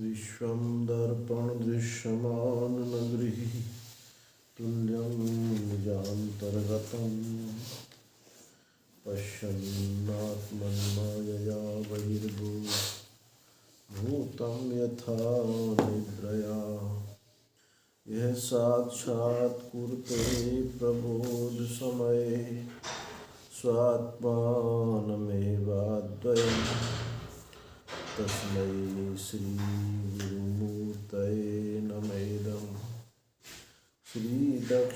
विश्वं दर्पणदृश्यमान नगरी तुल्यं निजान्तर्गतं पश्यन्नात्मन्मायया बहिर्भूतं यथा निद्रया यह साक्षात् कुरुते प्रबोधसमये स्वात्मानमेवाद्वयम् तस्मै श्रीगुरुमूर्तये नमेदं श्रीदक्षिणामूर्तये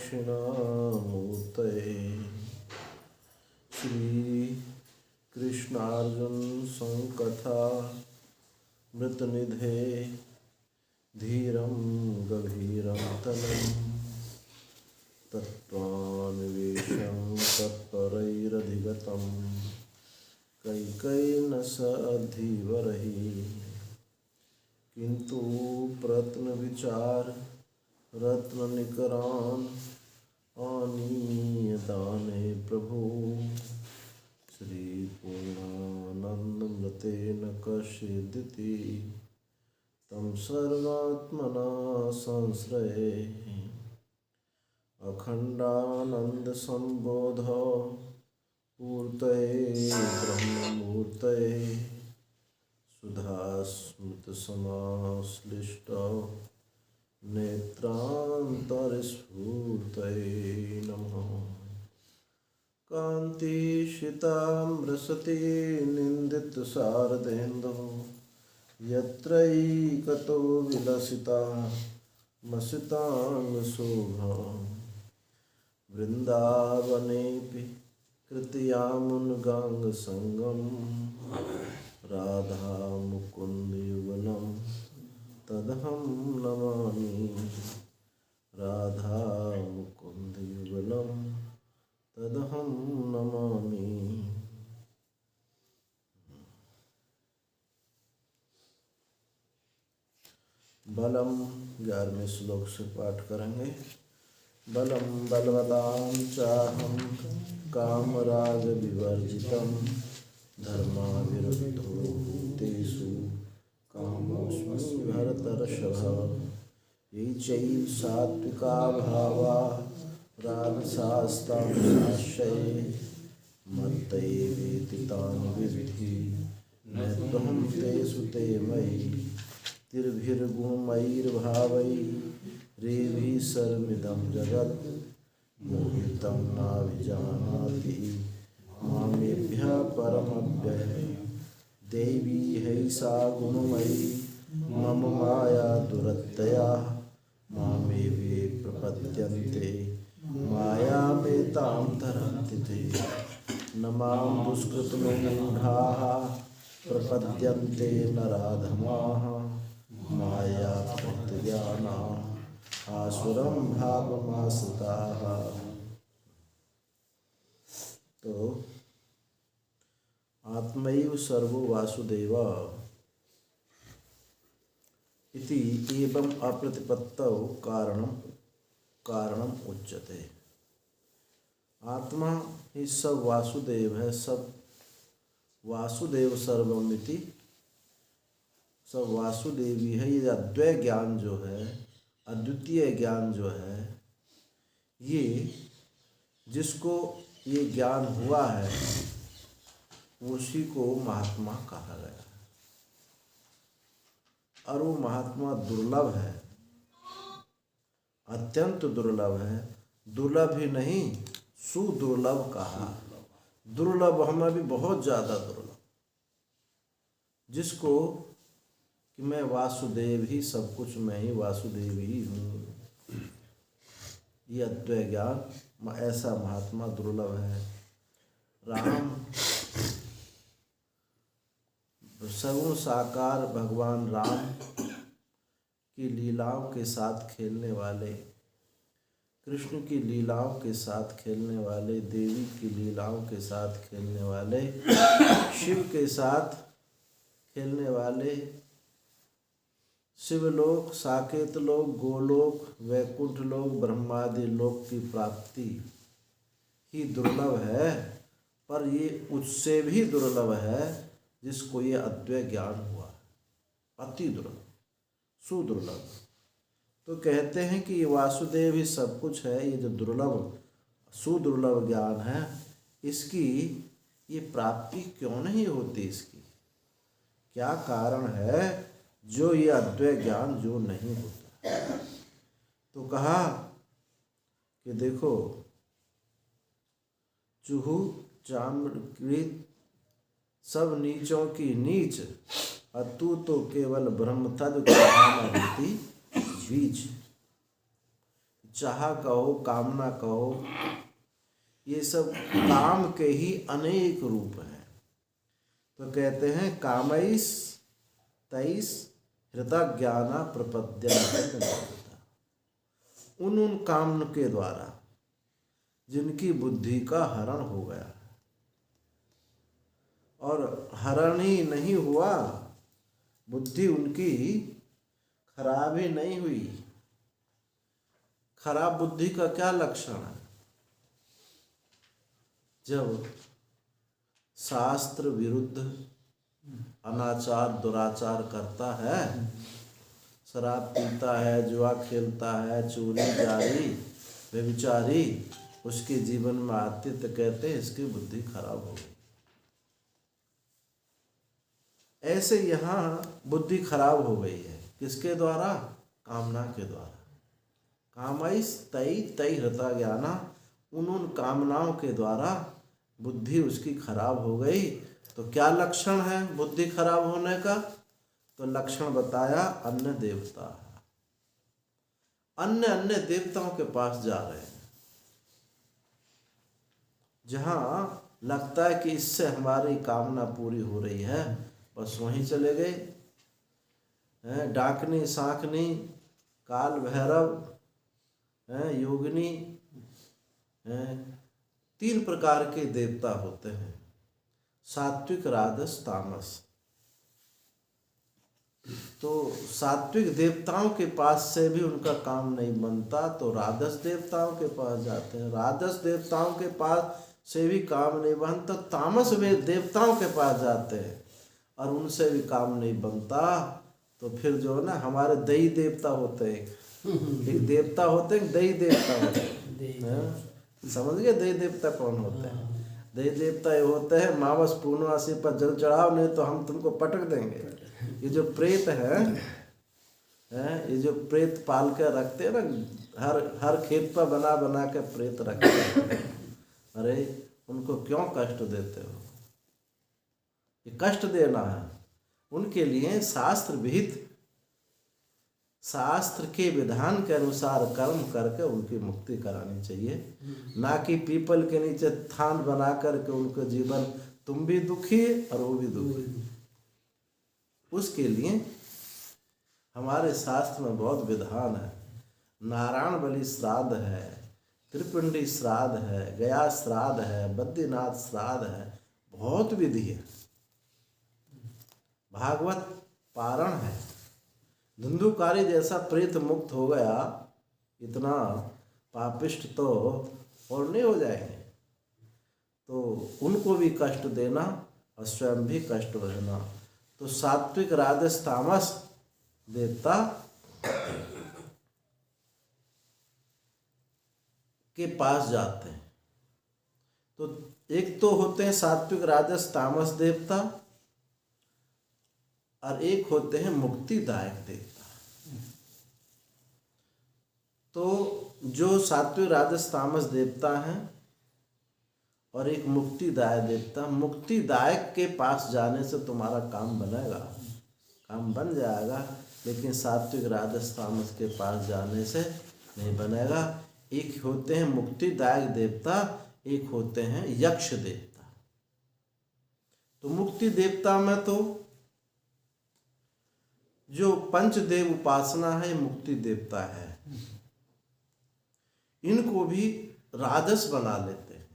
श्रीकृष्णार्जुनसंकथा मृतनिधे धीरं गभीरं तनं तत्त्वान्वेषं तत्परैरधिगतं कैकेय्येन सधीवरहि किन्तु प्रत्नविचार रत्ननिकरान् आनीय दाने प्रभो श्रीपूर्णानन्दमृतेन कश्चिदिति तं सर्वात्मना संश्रये अखण्डानन्दसम्बोध पूर्तये ब्रह्ममूर्तये सुधास्मृतसमाश्लिष्ट नेत्रान्तरस्फूर्तये नमः। कान्तिशिताम्रसति निन्दितशारदेन्दो यत्रैकतो विलसिता मसिताङ्गशोभा वृन्दावनेऽपि कृत्यामुन्गाङ्गसङ्गं राधा मुकुन्दयुगलं तदहं नमामि राधा मुकुन्दयुगलं तदहं नमामि। बलम 11वें श्लोक से पाठ करेंगे। बलम बलवतां चाहं कामराग विवर्जितं धर्माविरुद्धो भूतेषु कामोऽस्मि भरतर्षभ ये चैव सात्विका भावा राजसास्तां साश्रये मत्तैवेति तान् विद्धि न त्वं तेषु ते मयि तिर्भिर्गुणमयैर्भावैरेभिः सर्वमिदं जगत् मोहितं नाभिजानाति मामेभ्यः परमव्ययम् देवी हैषा गुणमयी मम माया दुरत्यया मामेवे प्रपद्यन्ते मायामेतां तरन्ति ते न मां दुष्कृतनो मूढाः प्रपद्यन्ते नराधमाः माया प्रत्यज्ञानाम् आसुरं भावमाश्रिताः। तो आत्मैव सर्वो वासुदेव इति एवं अप्रतिपत्तौ कारणम उच्यते। आत्मा ही सब वासुदेव है, सब वासुदेव सर्वमिति, सब वासुदेवी है। ये अद्वैय ज्ञान जो है, अद्वितीय ज्ञान जो है, ये जिसको ये ज्ञान हुआ है उसी को महात्मा कहा गया है। और वो महात्मा दुर्लभ है, अत्यंत दुर्लभ है। दुर्लभ ही नहीं, सुदुर्लभ कहा। दुर्लभ हमें भी बहुत ज़्यादा दुर्लभ, जिसको कि मैं वासुदेव ही सब कुछ, मैं ही वासुदेव ही हूँ, ये अद्वैय ज्ञान ऐसा महात्मा दुर्लभ है। राम सगुण साकार भगवान राम की लीलाओं के साथ खेलने वाले, कृष्ण की लीलाओं के साथ खेलने वाले, देवी की लीलाओं के साथ खेलने वाले, शिव के साथ खेलने वाले, शिवलोक, साकेत लोक, गोलोक, वैकुंठ लोक, ब्रह्मादि लोक की प्राप्ति ही दुर्लभ है। पर ये उससे भी दुर्लभ है जिसको ये अद्वैय ज्ञान हुआ, अति दुर्लभ। सुदुर्लभ। तो कहते हैं कि ये वासुदेव ही सब कुछ है। ये जो दुर्लभ सुदुर्लभ ज्ञान है, इसकी ये प्राप्ति क्यों नहीं होती? इसकी क्या कारण है जो ये अद्वैत ज्ञान जो नहीं होता? तो कहा कि देखो, चूहू चाम्रकृत सब नीचों की नीच, अतु तो केवल ब्रह्म तद कामना बीज। चाह कहो, कामना कहो, ये सब काम के ही अनेक रूप हैं। तो कहते हैं कामैस तैस हृतज्ञाना प्रपद्यन्ते। उन काम के द्वारा जिनकी बुद्धि का हरण हो गया, और हरण ही नहीं हुआ, बुद्धि उनकी खराब ही नहीं हुई। खराब बुद्धि का क्या लक्षण है? जब शास्त्र विरुद्ध अनाचार दुराचार करता है, शराब पीता है, जुआ खेलता है, चोरी जारी व्यभिचारी उसके जीवन में आते तो कहते हैं इसकी बुद्धि खराब हो गई। ऐसे यहाँ बुद्धि खराब हो गई है। किसके द्वारा? कामना के द्वारा। कामैस तई तई हृता ज्ञाना, उन कामनाओं के द्वारा बुद्धि उसकी खराब हो गई। तो क्या लक्षण है बुद्धि खराब होने का? तो लक्षण बताया, अन्य देवता, अन्य देवताओं के पास जा रहे हैं। जहाँ लगता है कि इससे हमारी कामना पूरी हो रही है, बस वहीं चले गए। डाकनी, सांकनी, काल भैरव, योगिनी, 3 प्रकार के देवता होते हैं, सात्विक, राजस, तामस। तो सात्विक देवताओं के पास से भी उनका काम नहीं बनता, तो राजस देवताओं के पास जाते हैं। राजस देवताओं के पास से भी काम नहीं बनता, तामस वे देवताओं के पास जाते हैं और उनसे भी काम नहीं बनता। तो फिर जो है ना, हमारे दही देवता होते हैं, एक देवता होते हैं, दही देवता होते हैं। समझ गए दही देवता कौन होते हैं? दही देवता ये होते हैं, मावस पूर्णवासी पर जल चढ़ाओ, नहीं तो हम तुमको पटक देंगे। ये जो प्रेत है, ये जो प्रेत पाल के रखते हैं ना, हर खेत पर बना बना के प्रेत रखते हैं। अरे उनको क्यों कष्ट देते हो? ये कष्ट देना है उनके लिए। शास्त्र विहित, शास्त्र के विधान के अनुसार कर्म करके उनकी मुक्ति करानी चाहिए, ना कि पीपल के नीचे थान बना करके उनको जीवन, तुम भी दुखी और वो भी दुखी। उसके लिए हमारे शास्त्र में बहुत विधान है। नारायण बलि श्राद्ध है, त्रिपिंडी श्राद्ध है, गया श्राद्ध है, बद्रीनाथ श्राद्ध है, बहुत विधि है। भागवत पारण है। धुंधुकारी जैसा प्रेत मुक्त हो गया, इतना पापिष्ट तो और नहीं हो जाएंगे। तो उनको भी कष्ट देना और स्वयं भी कष्ट रहना। तो सात्विक, राजस, तामस देवता के पास जाते हैं। तो एक तो होते हैं सात्विक, राजस, तामस देवता, और एक होते हैं मुक्तिदायक देवता। तो जो सात्विक, राजस, तामस देवता हैं और एक मुक्तिदायक देवता, मुक्तिदायक के पास जाने से तुम्हारा काम बनेगा, काम बन जाएगा, लेकिन सात्विक, राजस, तामस के पास जाने से नहीं बनेगा। एक होते हैं मुक्तिदायक देवता, एक होते हैं यक्ष देवता। तो मुक्ति देवता में तो जो पंचदेव उपासना है, मुक्ति देवता है, इनको भी राजस बना लेते हैं।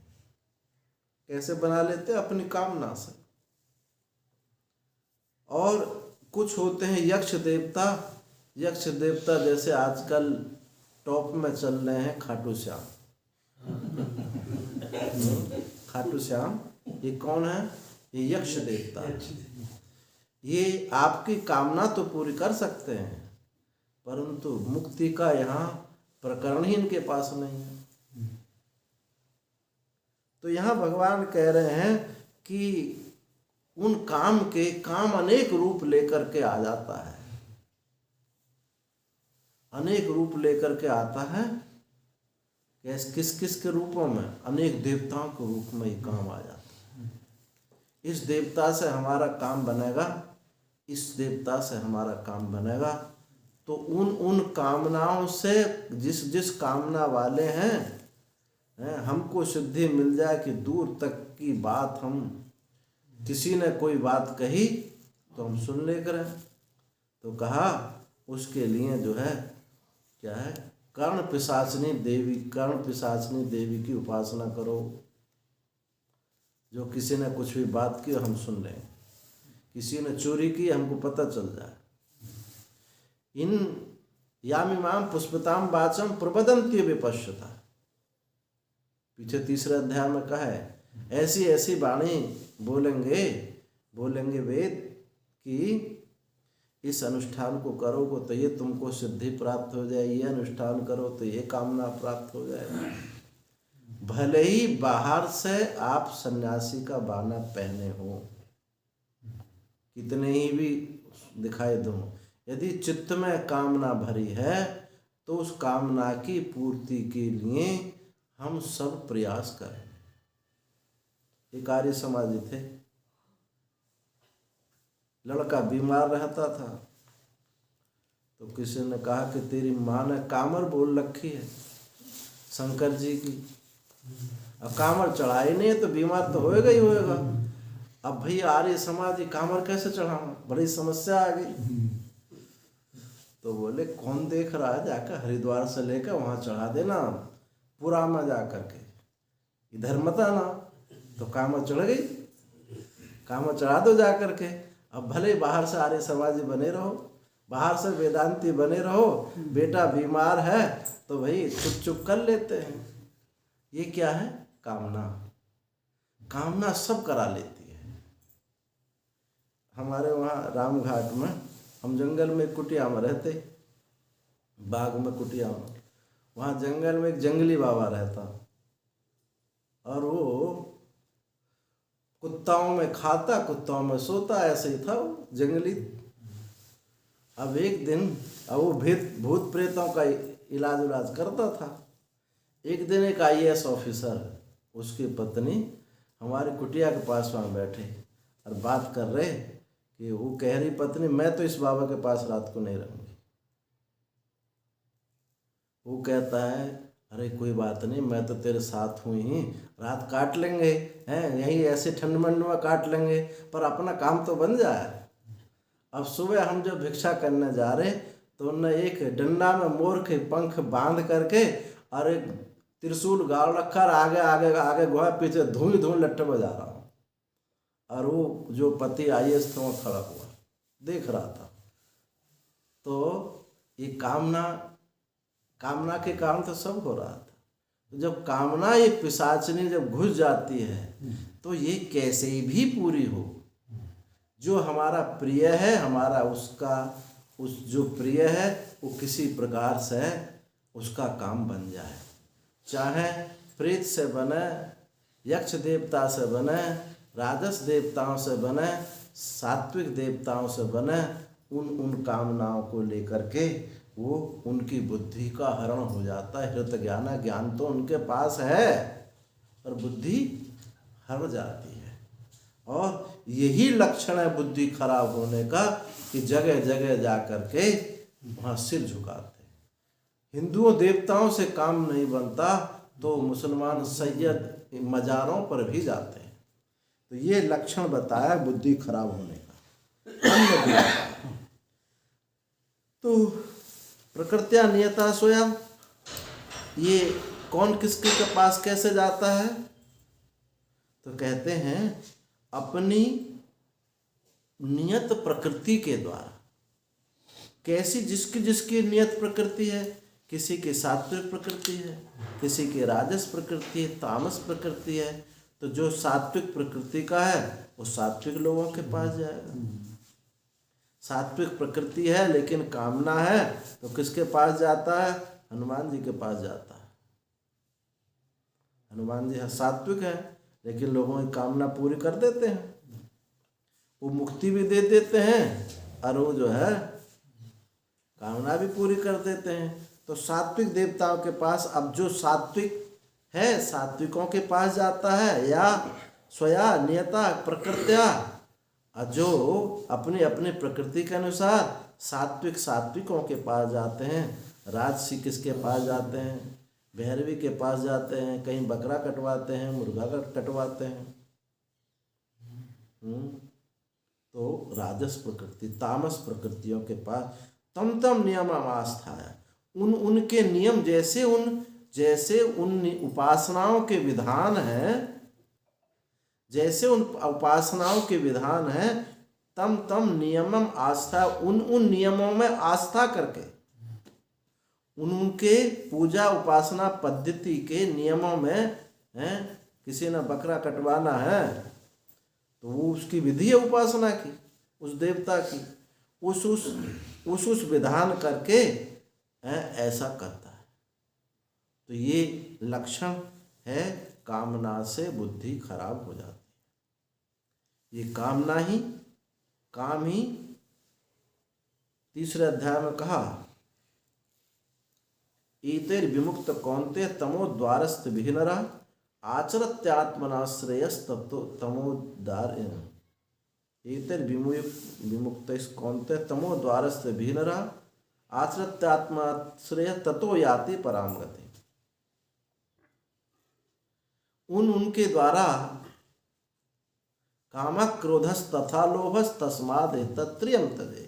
कैसे बना लेते हैं? अपनी कामना से। और कुछ होते हैं यक्ष देवता। यक्ष देवता जैसे आजकल टॉप में चल रहे हैं खाटू श्याम। खाटू श्याम ये कौन है? ये यक्ष देवता। ये आपकी कामना तो पूरी कर सकते हैं, परंतु मुक्ति का यहाँ प्रकरण ही इनके पास नहीं है। तो यहाँ भगवान कह रहे हैं कि उन काम अनेक रूप लेकर के आ जाता है, अनेक रूप लेकर के आता है। किस किस के रूपों में? अनेक देवताओं के रूप में ये काम आ जाता है। इस देवता से हमारा काम बनेगा, इस देवता से हमारा काम बनेगा। तो उन कामनाओं से जिस कामना वाले हैं हमको सिद्धि मिल जाए कि दूर तक की बात, हम किसी ने कोई बात कही तो हम सुन ले करें। तो कहा उसके लिए जो है क्या है, कर्ण पिशाचिनी देवी की उपासना करो। जो किसी ने कुछ भी बात की हम सुन लें, किसी ने चोरी की हमको पता चल जाए। इन यामिमाम पुष्पताम वाचम प्रबदंती विपश्यता, पीछे तीसरे अध्याय में कहा है, ऐसी ऐसी वाणी बोलेंगे वेद कि इस अनुष्ठान को करोगे तो ये तुमको सिद्धि प्राप्त हो जाए, ये अनुष्ठान करो तो ये कामना प्राप्त हो जाए। भले ही बाहर से आप सन्यासी का बाना पहने हो, कितने ही भी दिखाई दो, यदि चित्त में कामना भरी है तो उस कामना की पूर्ति के लिए हम सब प्रयास करें। एक आर्य समाजी थे, लड़का बीमार रहता था तो किसी ने कहा कि तेरी माँ ने कामर बोल रखी है शंकर जी की, अब कामर चढ़ाई नहीं है तो बीमार तो होएगा ही होएगा। अब भैया आर्य समाजी कामर कैसे चढ़ाऊं, बड़ी समस्या आ गई। तो बोले कौन देख रहा है, जाकर हरिद्वार से लेकर वहाँ चढ़ा देना पूरा में जा करके, इधर मत आना। तो कामर चढ़ गई, कामर चढ़ा दो जा करके। अब भले बाहर से आर्य समाजी बने रहो, बाहर से वेदांती बने रहो, बेटा बीमार है तो भाई चुप कर लेते हैं। ये क्या है? कामना सब करा लेती है। हमारे वहाँ रामघाट में, हम जंगल में कुटिया में रहते, बाग में कुटिया में, वहाँ जंगल में एक जंगली बाबा रहता और वो कुत्ताओं में खाता कुत्ताओं में सोता, ऐसे ही था वो जंगली। अब एक दिन वो भूत प्रेतों का इलाज करता था। एक दिन एक IAS ऑफिसर, उसकी पत्नी हमारे कुटिया के पास वहाँ बैठे और बात कर रहे कि वो कह रही पत्नी, मैं तो इस बाबा के पास रात को नहीं रहूँगी। वो कहता है अरे कोई बात नहीं, मैं तो तेरे साथ हूँ ही, रात काट लेंगे हैं, यही ऐसे ठंड मंड में काट लेंगे, पर अपना काम तो बन जाए। अब सुबह हम जब भिक्षा करने जा रहे तो उन्होंने एक डंडा में मोर के पंख बांध करके और एक त्रिशूल गाड़ रखा, आगे आगे आगे गोहा, पीछे धूल लट्टे बजा रहा हूँ। और वो जो पति IAS था वो खड़ा हुआ देख रहा था। तो ये कामना के कारण तो सब हो रहा था। तो जब कामना ये पिशाचिनी जब घुस जाती है तो ये कैसे भी पूरी हो। जो हमारा प्रिय है, हमारा उस जो प्रिय है वो किसी प्रकार से उसका काम बन जाए, चाहे प्रेत से बने, यक्ष देवता से बने, राजस देवताओं से बने, सात्विक देवताओं से बने, उन कामनाओं को लेकर के वो उनकी बुद्धि का हरण हो जाता है। हृत ज्ञान तो उनके पास है पर बुद्धि हर जाती है। और यही लक्षण है बुद्धि खराब होने का कि जगह जगह जा कर के वहाँ सिर झुकाते। हिंदुओं देवताओं से काम नहीं बनता तो मुसलमान सैयद मज़ारों पर भी जाते हैं। तो ये लक्षण बताया बुद्धि खराब होने का। तो प्रकृत्या नियता स्वयं, ये कौन किसके के पास कैसे जाता है? तो कहते हैं अपनी नियत प्रकृति के द्वारा। कैसी? जिसकी नियत प्रकृति है, किसी की सात्विक प्रकृति है, किसी की राजस प्रकृति है, तामस प्रकृति है। तो जो सात्विक प्रकृति का है वो सात्विक लोगों के पास जाएगा, सात्विक प्रकृति है लेकिन कामना है तो किसके पास जाता है? हनुमान जी के पास जाता है। हनुमान जी सात्विक है लेकिन लोगों की कामना पूरी कर देते हैं, वो मुक्ति भी दे देते हैं और वो जो है कामना भी पूरी कर देते हैं। तो सात्विक देवताओं के पास, अब जो सात्विक है सात्विकों के पास जाता है या स्वया नियता प्रकृत्या, जो अपने अपने प्रकृति के अनुसार सात्विक सात्विकों के पास जाते हैं, राजसी किसके पास जाते हैं? भैरवी के पास जाते हैं, कहीं बकरा कटवाते हैं, मुर्गा कटवाते हैं। तो राजस प्रकृति तामस प्रकृतियों के पास तम तम नियम आस्था है, उनके नियम जैसे उन उपासनाओं के विधान हैं, जैसे उन उपासनाओं के विधान हैं तम तम नियमम आस्था, उन नियमों में आस्था करके, उनके पूजा उपासना पद्धति के नियमों में हैं, किसी ने बकरा कटवाना है तो वो उसकी विधि है उपासना की, उस देवता की, उस विधान करके ऐसा करता है। तो ये लक्षण है कामना से बुद्धि खराब हो जाती है। ये काम ही तीसरे अध्याय में कहा, एतैर विमुक्त कौन्तेय तमोद्वारस्थ विघ्नरा आचरत्यात्मना श्रेयस्ततो तमोद्वार। एतैर विमुक्त कौन्तेय तमोद्वारस्थ विघ्नरा आचरत्यात्मा श्रेय ततो याति पराम गति। उनके द्वारा काम क्रोधस तथा लोभस तस्माद तत्रियम तदे।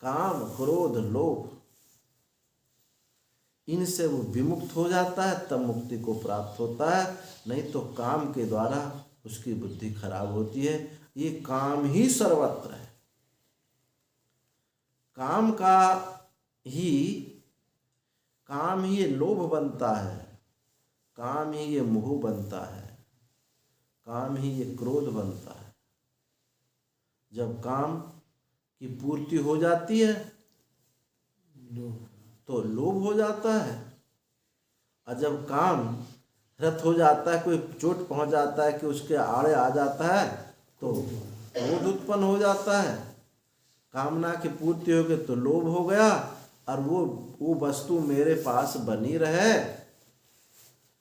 काम क्रोध लोभ इनसे वो विमुक्त हो जाता है तब मुक्ति को प्राप्त होता है, नहीं तो काम के द्वारा उसकी बुद्धि खराब होती है। ये काम ही सर्वत्र है, काम ही ये लोभ बनता है, काम ही ये मोह बनता है, काम ही ये क्रोध बनता है। जब काम की पूर्ति हो जाती है तो लोभ हो जाता है, और जब काम रत हो जाता है, कोई चोट पहुंच जाता है कि उसके आड़े आ जाता है तो क्रोध उत्पन्न हो जाता है। कामना की पूर्ति हो गई तो लोभ हो गया, और वो वस्तु मेरे पास बनी रहे,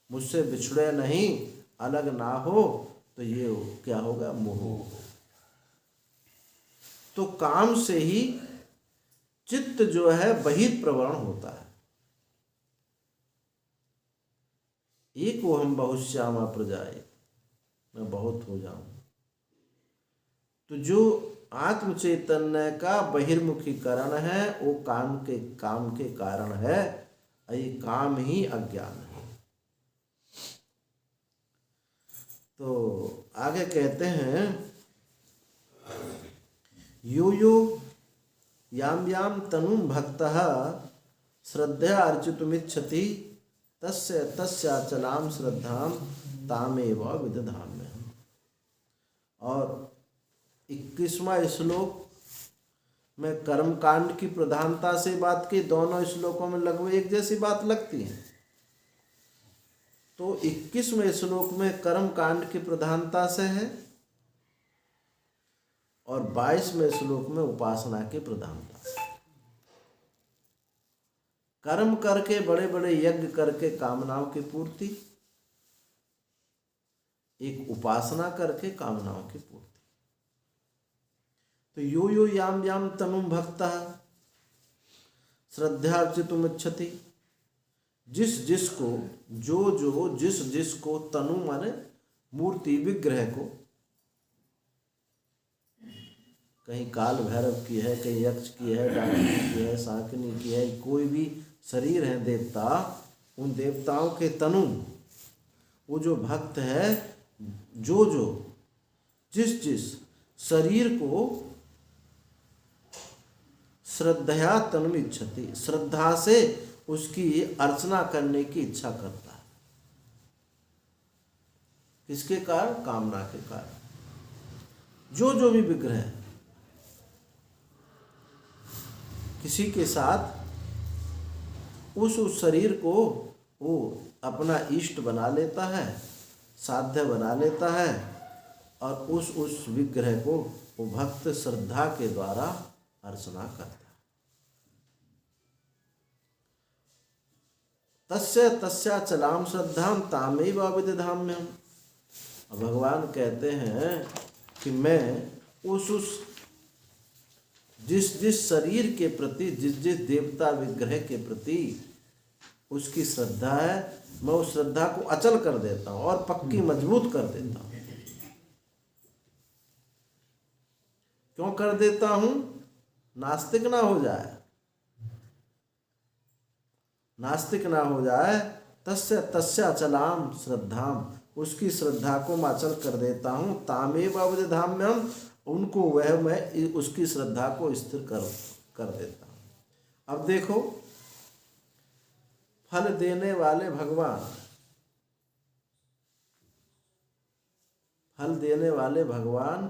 मुझसे बिछड़े नहीं, अलग ना हो, तो ये क्या होगा? मोह। तो काम से ही चित्त जो है बहिर्प्रवण होता है। एक वो हम बहुश्यामा प्रजाए, मैं बहुत हो जाऊं। तो जो आत्म चैतन्य का बहिर्मुखीकरण है वो काम के कारण है, ये काम ही अज्ञान है। तो आगे कहते हैं, यो यो याम याम तनुम भक्तः श्रद्धया अर्चितुमिच्छति तस्य तस्याचलाम श्रद्धाम तामेव विदधाम्यहम्। और 21वां श्लोक में कर्मकांड की प्रधानता से बात की, दोनों श्लोकों में लगभग एक जैसी बात लगती है। तो 21वें श्लोक में कर्मकांड की प्रधानता से है और 22वें श्लोक में उपासना की प्रधानता से। कर्म करके, बड़े बड़े यज्ञ करके कामनाओं की पूर्ति, एक उपासना करके कामनाओं की पूर्ति। तो यो यो याम याम तनुम भक्तः श्रद्धार्चितुमिच्छति, जिस जिसको तनु माने मूर्ति विग्रह को, कहीं काल भैरव की है, कहीं यक्ष की है, डाकिनी की है, शाकिनी की है, कोई भी शरीर है देवता, उन देवताओं के तनु, वो जो भक्त है, जो जिस शरीर को श्रद्धया तन्मिच्छति, श्रद्धा से उसकी अर्चना करने की इच्छा करता है। किसके कारण? कामना के कारण। जो भी विग्रह है, किसी के साथ उस शरीर को वो अपना इष्ट बना लेता है, साध्य बना लेता है और उस विग्रह को वो भक्त श्रद्धा के द्वारा अर्चना करता है। तस्य तस्याचलाम श्रद्धाम तामेव अविदधाम्यहम्। भगवान कहते हैं कि मैं उस जिस शरीर के प्रति, जिस देवता विग्रह के प्रति उसकी श्रद्धा है, मैं उस श्रद्धा को अचल कर देता हूँ और पक्की मजबूत कर देता हूँ। क्यों कर देता हूँ? नास्तिक ना हो जाए, नास्तिक ना हो जाए। तस्य अचलाम श्रद्धाम, उसकी श्रद्धा को मैं अचल कर देता हूँ। तामेव अविदधाम्यहम्, उनको वह मैं उसकी श्रद्धा को स्थिर कर देता हूँ। अब देखो, फल देने वाले भगवान, फल देने वाले भगवान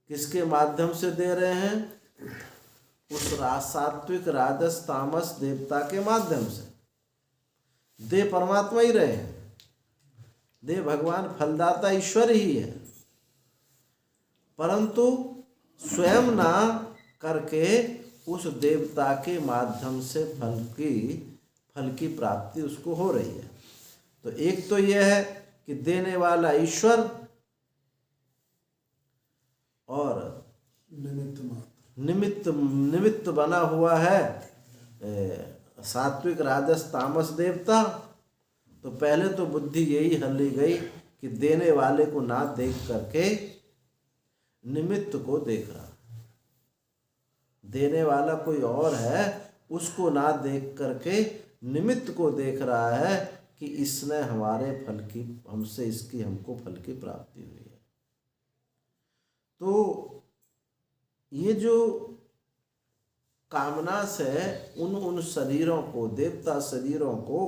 किसके माध्यम से दे रहे हैं? उस सात्विक राजस तामस देवता के माध्यम से। दे परमात्मा ही रहे हैं, दे भगवान फलदाता ईश्वर ही है, परंतु स्वयं ना करके उस देवता के माध्यम से फल की प्राप्ति उसको हो रही है। तो एक तो यह है कि देने वाला ईश्वर और निमित्त बना हुआ है सात्विक राजस तामस देवता। तो पहले तो बुद्धि यही हल्ली गई कि देने वाले को ना देख करके निमित्त को देख रहा, देने वाला कोई और है, उसको ना देख करके निमित्त को देख रहा है कि इसने हमारे फल की, हमसे इसकी हमको फल की प्राप्ति हुई है। तो ये जो कामना से उन शरीरों को, देवता शरीरों को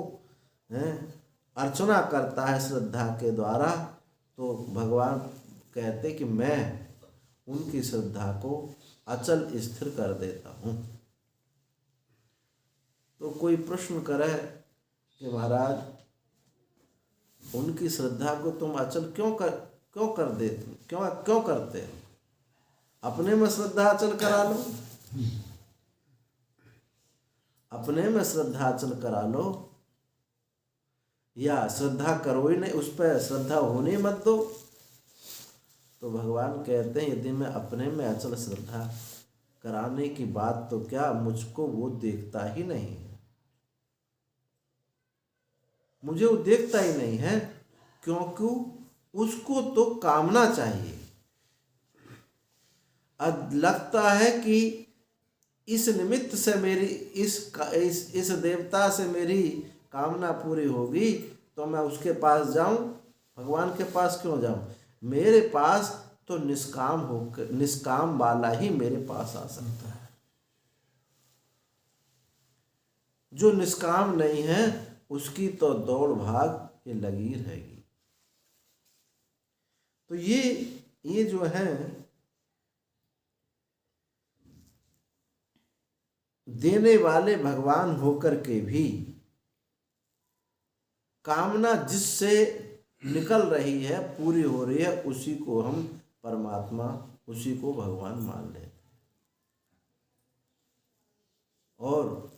अर्चना करता है श्रद्धा के द्वारा, तो भगवान कहते कि मैं उनकी श्रद्धा को अचल स्थिर कर देता हूँ। तो कोई प्रश्न करे कि महाराज उनकी श्रद्धा को तुम अचल क्यों कर देते, क्यों करते हो? अपने में श्रद्धा अचल करा लो, अपने में श्रद्धा अचल करा लो, या श्रद्धा करो ही नहीं, उस पर श्रद्धा होने मत दो। तो भगवान कहते हैं यदि मैं अपने में अचल श्रद्धा कराने की बात तो क्या, मुझको वो देखता ही नहीं है, मुझे वो देखता ही नहीं है, क्योंकि उसको तो कामना चाहिए। अब लगता है कि इस निमित्त से मेरी इस देवता से मेरी कामना पूरी होगी, तो मैं उसके पास जाऊं, भगवान के पास क्यों जाऊं? मेरे पास तो निष्काम वाला ही मेरे पास आ सकता है। जो निष्काम नहीं है उसकी तो दौड़ भाग ये लगी रहेगी। तो ये जो है देने वाले भगवान होकर के भी कामना जिससे निकल रही है, पूरी हो रही है, उसी को हम परमात्मा, उसी को भगवान मान लेते हैं। और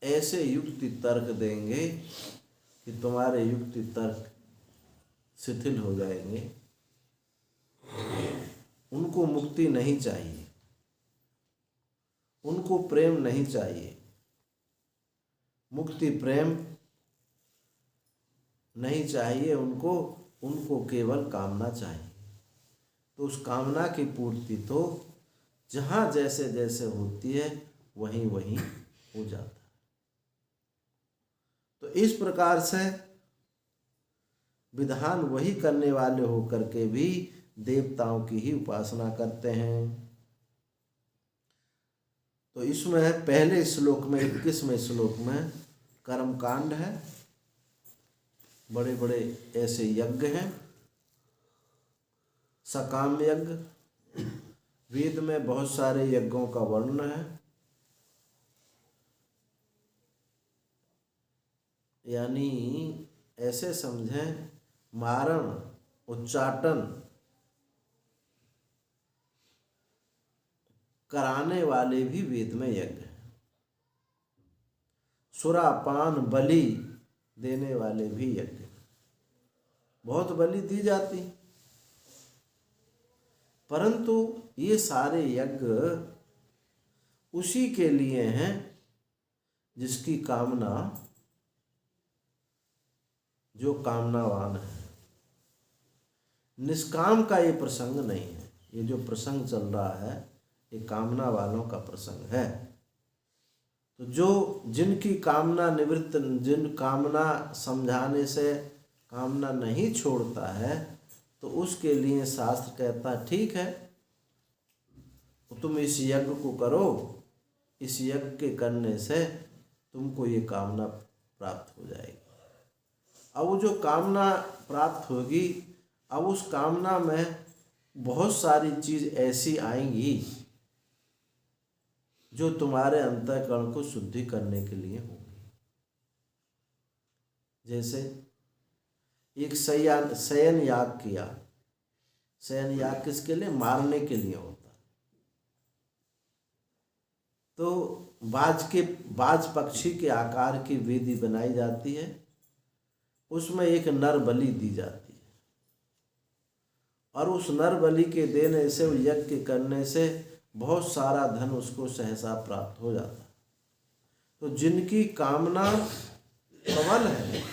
ऐसे युक्ति तर्क देंगे कि तुम्हारे युक्ति तर्क शिथिल हो जाएंगे। उनको मुक्ति नहीं चाहिए, उनको प्रेम नहीं चाहिए, मुक्ति प्रेम नहीं चाहिए उनको केवल कामना चाहिए। तो उस कामना की पूर्ति तो जहाँ जैसे जैसे होती है वहीं वहीं हो जाता है। तो इस प्रकार से विधान वही करने वाले होकर के भी देवताओं की ही उपासना करते हैं। तो इसमें पहले श्लोक में 21वें श्लोक में कर्मकांड है, बड़े बड़े ऐसे यज्ञ हैं, सकाम यज्ञ, वेद में बहुत सारे यज्ञों का वर्णन है। यानी ऐसे समझें मारण उच्चाटन कराने वाले भी वेद में यज्ञ हैं। सुरापान बलि देने वाले भी यज्ञ, बहुत बलि दी जाती, परंतु ये सारे यज्ञ उसी के लिए हैं जिसकी कामना, जो कामनावान है। निष्काम का ये प्रसंग नहीं है। ये जो प्रसंग चल रहा है ये कामना वालों का प्रसंग है। तो जो जिनकी कामना निवृत्त, जिन कामना समझाने से कामना नहीं छोड़ता है, तो उसके लिए शास्त्र कहता ठीक है, तुम इस यज्ञ को करो, इस यज्ञ के करने से तुमको ये कामना प्राप्त हो जाएगी। अब वो जो कामना प्राप्त होगी, अब उस कामना में बहुत सारी चीज ऐसी आएंगी जो तुम्हारे अंतःकरण को शुद्धि करने के लिए होगी। जैसे एक शयन याग किया, शयन याग किसके लिए? मारने के लिए होता। तो बाज पक्षी के आकार की वेदी बनाई जाती है, उसमें एक नर बलि दी जाती है, और उस नर बलि के देने से, यज्ञ करने से बहुत सारा धन उसको सहसा प्राप्त हो जाता है। तो जिनकी कामना प्रबल है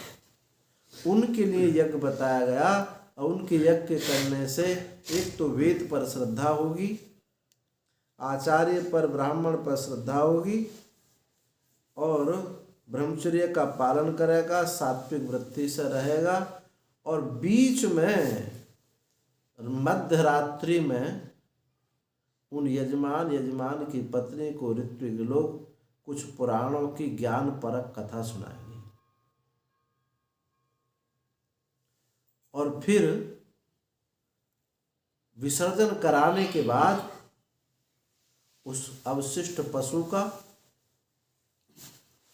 उनके लिए यज्ञ बताया गया, और उनके यज्ञ करने से एक तो वेद पर श्रद्धा होगी, आचार्य पर ब्राह्मण पर श्रद्धा होगी, और ब्रह्मचर्य का पालन करेगा, सात्विक वृत्ति से रहेगा, और बीच में मध्य रात्रि में उन यजमान की पत्नी को ऋत्विक लोग कुछ पुराणों की ज्ञान परक कथा सुनाएंगे, और फिर विसर्जन कराने के बाद उस अवशिष्ट पशु का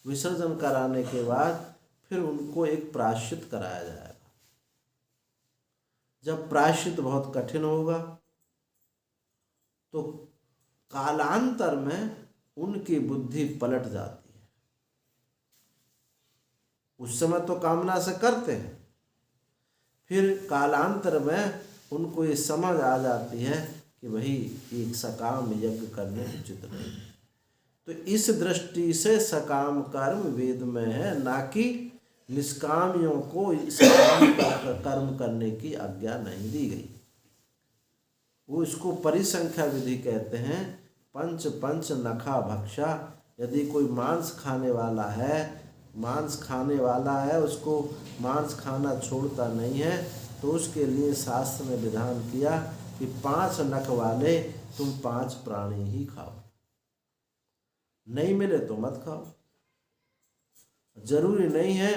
विसर्जन कराने के बाद फिर उनको एक प्रायश्चित कराया जाएगा। जब प्रायश्चित बहुत कठिन होगा तो कालांतर में उनकी बुद्धि पलट जाती है। उस समय तो कामना से करते हैं, फिर कालांतर में उनको ये समझ आ जाती है कि वही एक सकाम यज्ञ करने उचित नहीं है। तो इस दृष्टि से सकाम कर्म वेद में है, ना कि निष्कामियों को सकाम कर्म करने की आज्ञा नहीं दी गई। वो इसको परिसंख्या विधि कहते हैं। पंच पंच नखा भक्षा, यदि कोई मांस खाने वाला है, उसको मांस खाना छोड़ता नहीं है, तो उसके लिए शास्त्र ने विधान किया कि 5 नख वाले तुम 5 प्राणी ही खाओ, नहीं मिले तो मत खाओ। जरूरी नहीं है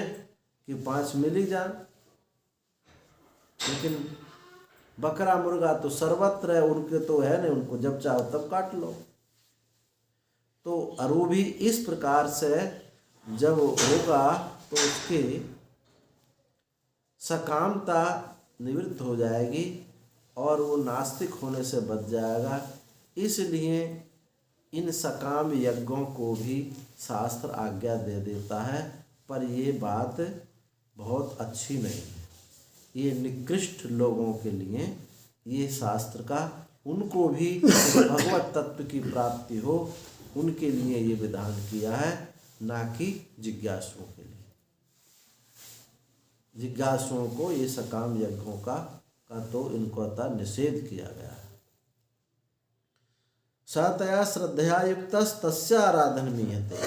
कि 5 मिल ही जाए, लेकिन बकरा मुर्गा तो सर्वत्र है, उनके तो है नहीं, उनको जब चाहो तब काट लो। तो अरु भी इस प्रकार से जब होगा तो उसकी सकामता निवृत्त हो जाएगी और वो नास्तिक होने से बच जाएगा। इसलिए इन सकाम यज्ञों को भी शास्त्र आज्ञा दे देता है, पर ये बात बहुत अच्छी नहीं है। ये निकृष्ट लोगों के लिए ये शास्त्र का, उनको भी भगवत तत्व की प्राप्ति हो, उनके लिए ये विधान किया है, ना कि जिज्ञासुओं के लिए। जिज्ञासुओं को ये सकाम यज्ञों का तो इनको निषेध किया गया है। सतया श्रद्धया युक्तस् तस्य आराधन मीयते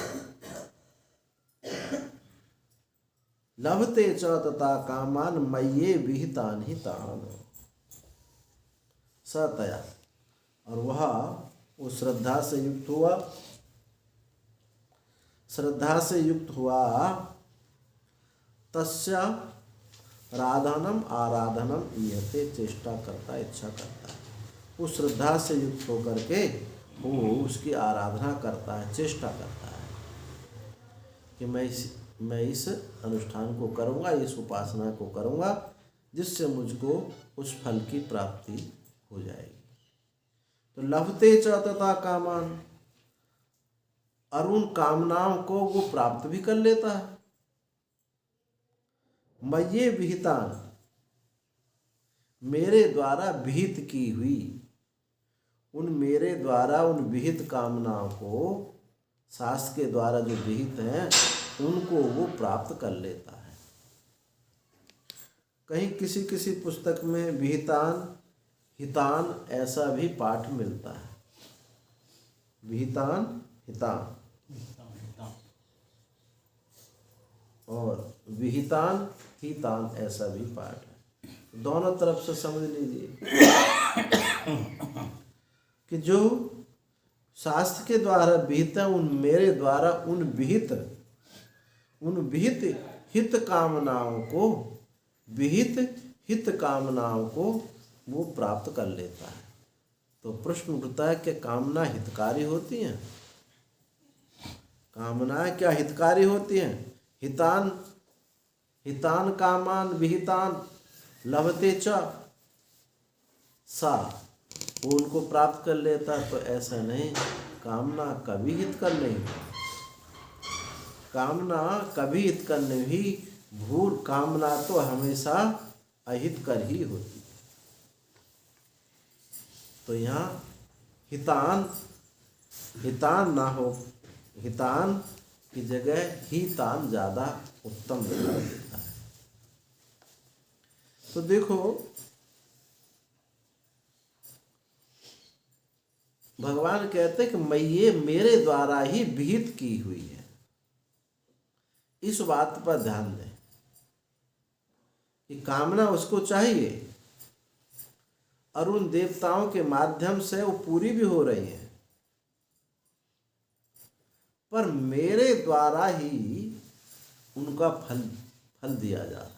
लभते च तथा कामान मय्ये विहितान ही तान। सतया, और वह वो श्रद्धा से युक्त हुआ तस्य आराधनम ईयते, चेष्टा करता, इच्छा करता है। वो श्रद्धा से युक्त होकर के वो उसकी आराधना करता है, चेष्टा करता है कि मैं मैं इस अनुष्ठान को करूँगा, इस उपासना को करूँगा, जिससे मुझको उस फल की प्राप्ति हो जाएगी। तो लभते च तथा कामान, और उन कामनाओं को वो प्राप्त भी कर लेता है। मय्ये विहितान, मेरे द्वारा विहित की हुई, उन मेरे द्वारा उन विहित कामनाओं को, शास्त्र के द्वारा जो विहित हैं उनको वो प्राप्त कर लेता है। कहीं किसी किसी पुस्तक में विहितान हितान ऐसा भी पाठ मिलता है। विहितान हितान और विहितान हितान ऐसा भी पाठ है। दोनों तरफ से समझ लीजिए कि जो शास्त्र के द्वारा विहित है, उन मेरे द्वारा उन विहित हित कामनाओं को, विहित हित कामनाओं को वो प्राप्त कर लेता है। तो प्रश्न उठता है कि कामना हितकारी होती हैं? कामनाएं क्या हितकारी होती हैं? हितान हितान कामान विहितान लभते च सा, वो उनको प्राप्त कर लेता है। तो ऐसा नहीं, कामना कभी हित कर नहीं, कामना कभी हित कर नहीं, भूल कामना तो हमेशा अहित कर ही होती है। तो यहाँ हितान हितान ना हो, हितान की जगह ही तान ज़्यादा उत्तम दिखाई देता है। तो देखो, भगवान कहते हैं कि मैं ये मेरे द्वारा ही विहित की हुई है। इस बात पर ध्यान दें कि कामना उसको चाहिए और उन देवताओं के माध्यम से वो पूरी भी हो रही है, पर मेरे द्वारा ही उनका फल दिया जा रहा है।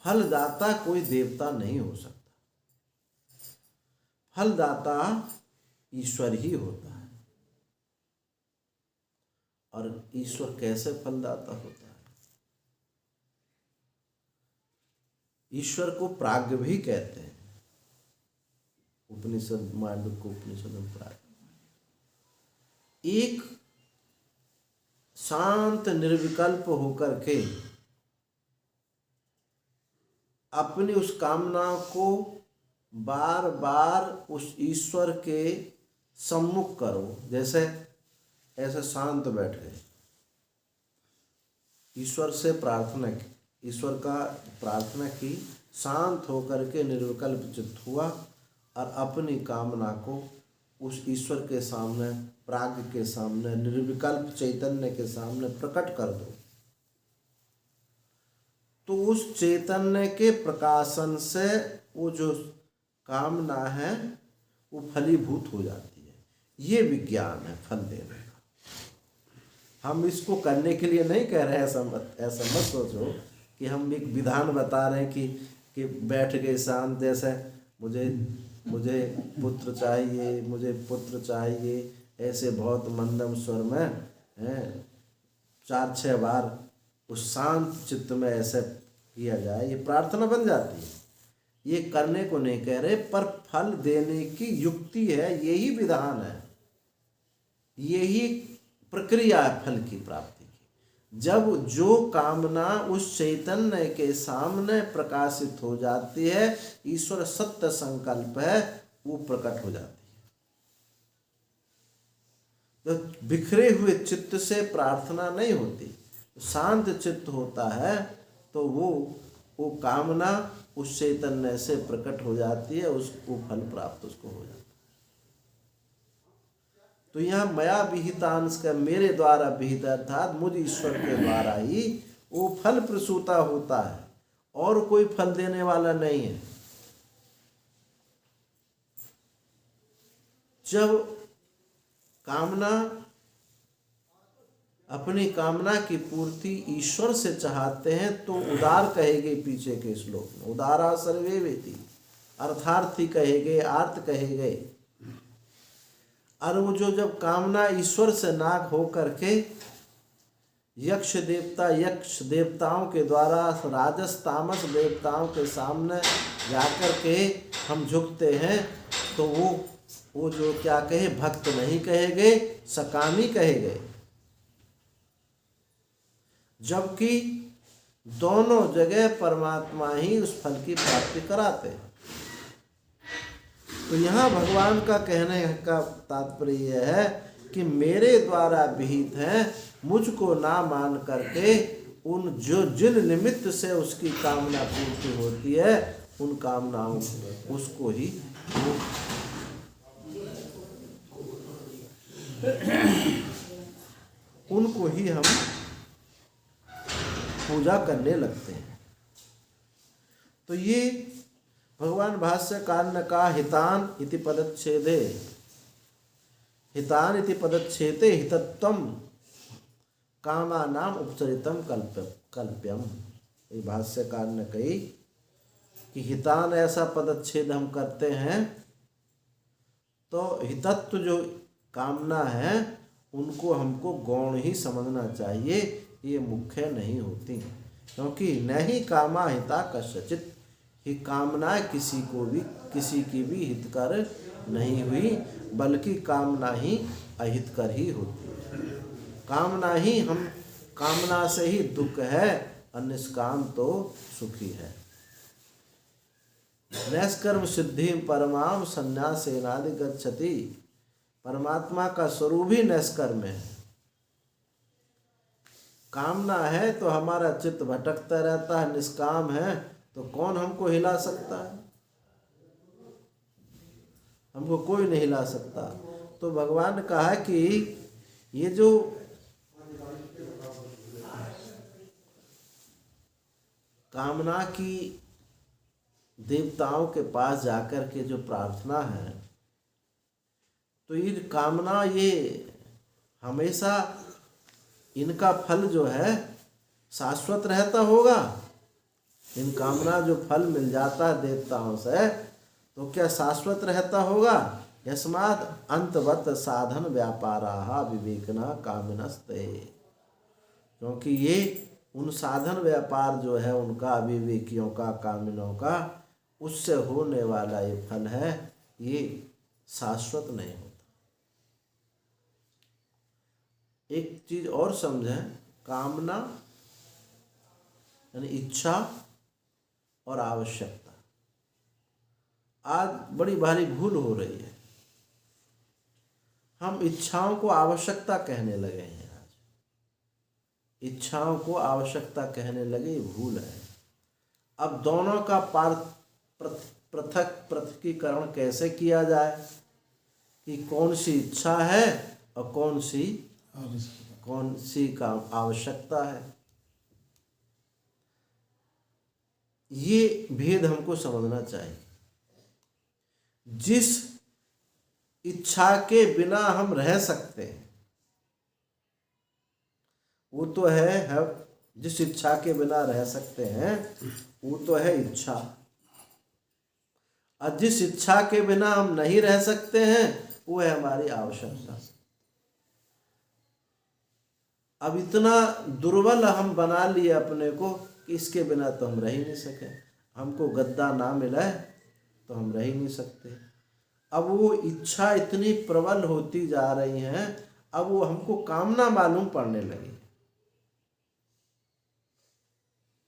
फलदाता कोई देवता नहीं हो सकता, फलदाता ईश्वर ही होता है। और ईश्वर कैसे फलदाता होता है? ईश्वर को प्राज्ञ भी कहते हैं। उपनिषद, मांडुक्य उपनिषद में प्राज्ञ एक शांत निर्विकल्प होकर के अपनी उस कामना को बार बार उस ईश्वर के सम्मुख करो। जैसे ऐसे शांत बैठ गए, ईश्वर से प्रार्थना की, ईश्वर का प्रार्थना की, शांत होकर के निर्विकल्प चित्त हुआ और अपनी कामना को उस ईश्वर के सामने, प्राज्ञ के सामने, निर्विकल्प चैतन्य के सामने प्रकट कर दो। तो उस चैतन्य के प्रकाशन से वो जो कामना है वो फलीभूत हो जाती है। ये विज्ञान है फल देने का। हम इसको करने के लिए नहीं कह रहे हैं, ऐसा मत सोचो कि हम एक विधान बता रहे हैं कि बैठ गए शांत, जैसे मुझे पुत्र चाहिए, मुझे पुत्र चाहिए, ऐसे बहुत मंदम स्वर में 4-6 बार उस शांत चित्त में ऐसे किया जाए, ये प्रार्थना बन जाती है। ये करने को नहीं कह रहे, पर फल देने की युक्ति है, यही विधान है, यही प्रक्रिया है फल की प्राप्ति की। जब जो कामना उस चैतन्य के सामने प्रकाशित हो जाती है, ईश्वर सत्य संकल्प है, वो प्रकट हो जाती है। तो बिखरे हुए चित्त से प्रार्थना नहीं होती, शांत चित्त होता है तो वो कामना उस चैतन्य से प्रकट हो जाती है, उसको फल प्राप्त उसको हो जाता है। तो यहाँ मया विहितांश का मेरे द्वारा विहित अर्थात मुझ ईश्वर के द्वारा ही वो फल प्रसूता होता है, और कोई फल देने वाला नहीं है। जब कामना अपनी कामना की पूर्ति ईश्वर से चाहते हैं तो उदार कहे गए पीछे के श्लोक में, उदारा सर्वे वेति, अर्थार्थी कहे गए, आर्त कहे गए। और वो जो जब कामना ईश्वर से नाक हो करके यक्ष देवताओं के द्वारा राजस तामस देवताओं के सामने जाकर के हम झुकते हैं तो वो जो क्या कहे, भक्त नहीं कहे गए, सकामी कहे गए। जबकि दोनों जगह परमात्मा ही उस फल की प्राप्ति कराते हैं। तो यहाँ भगवान का कहने का तात्पर्य यह है कि मेरे द्वारा विहित हैं, मुझको ना मान करके उन जिन निमित्त से उसकी कामना पूर्ति होती है, उन कामनाओं उसको ही उनको ही हम पूजा करने लगते हैं। तो ये भगवान भाष्यकार ने कहा, हितान इति पदच्छेदे, हितान इति पदच्छेदे हितत्वम कामानाम उपचरितम कल्प्यम। ये भाष्यकार ने कही कि हितान ऐसा पदच्छेद हम करते हैं तो हितत्व जो कामना है उनको हमको गौण ही समझना चाहिए, ये मुख्य नहीं होती। क्योंकि न ही कामा हिता कस्यचित्, ही कामनाएं किसी की भी हितकर नहीं हुई, बल्कि कामना ही अहितकर ही होती है। कामना से ही दुख है, और निष्काम तो सुखी है। नैष्कर्म सिद्धि परमाम संन्यासेनादि गच्छति। परमात्मा का स्वरूप ही नैष्कर्म है। कामना है तो हमारा चित्त भटकता रहता है, निष्काम है तो कौन हमको हिला सकता है? हमको कोई नहीं हिला सकता। तो भगवान ने कहा कि ये जो कामना की देवताओं के पास जाकर के जो प्रार्थना है, तो ये कामना, ये हमेशा इनका फल जो है शाश्वत रहता होगा। इन कामना जो फल मिल जाता है देवताओं से, तो क्या शाश्वत रहता होगा? यस्मात् अंतवत साधन व्यापाराः विवेकिनः कामिनस्ते। क्योंकि ये उन साधन व्यापार जो है उनका, विवेकियों का, कामिनों का, उससे होने वाला ये फल है, ये शाश्वत नहीं होता। एक चीज और समझें, कामना यानी इच्छा और आवश्यकता। आज बड़ी भारी भूल हो रही है। हम इच्छाओं को आवश्यकता कहने लगे हैं। आज इच्छाओं को आवश्यकता कहने लगे, भूल है। अब दोनों का पृथकीकरण कैसे किया जाए कि कौन सी इच्छा है और कौन सी का आवश्यकता है, ये भेद हमको समझना चाहिए। जिस इच्छा के बिना हम रह सकते हैं वो तो है जिस इच्छा के बिना रह सकते हैं वो तो है इच्छा, और जिस इच्छा के बिना हम नहीं रह सकते हैं वो है हमारी आवश्यकता। अब इतना दुर्बल हम बना लिए अपने को कि इसके बिना तो हम रह ही नहीं सके। हमको गद्दा ना मिला है तो हम रह ही नहीं सकते। अब वो इच्छा इतनी प्रबल होती जा रही है, अब वो हमको कामना मालूम पड़ने लगी।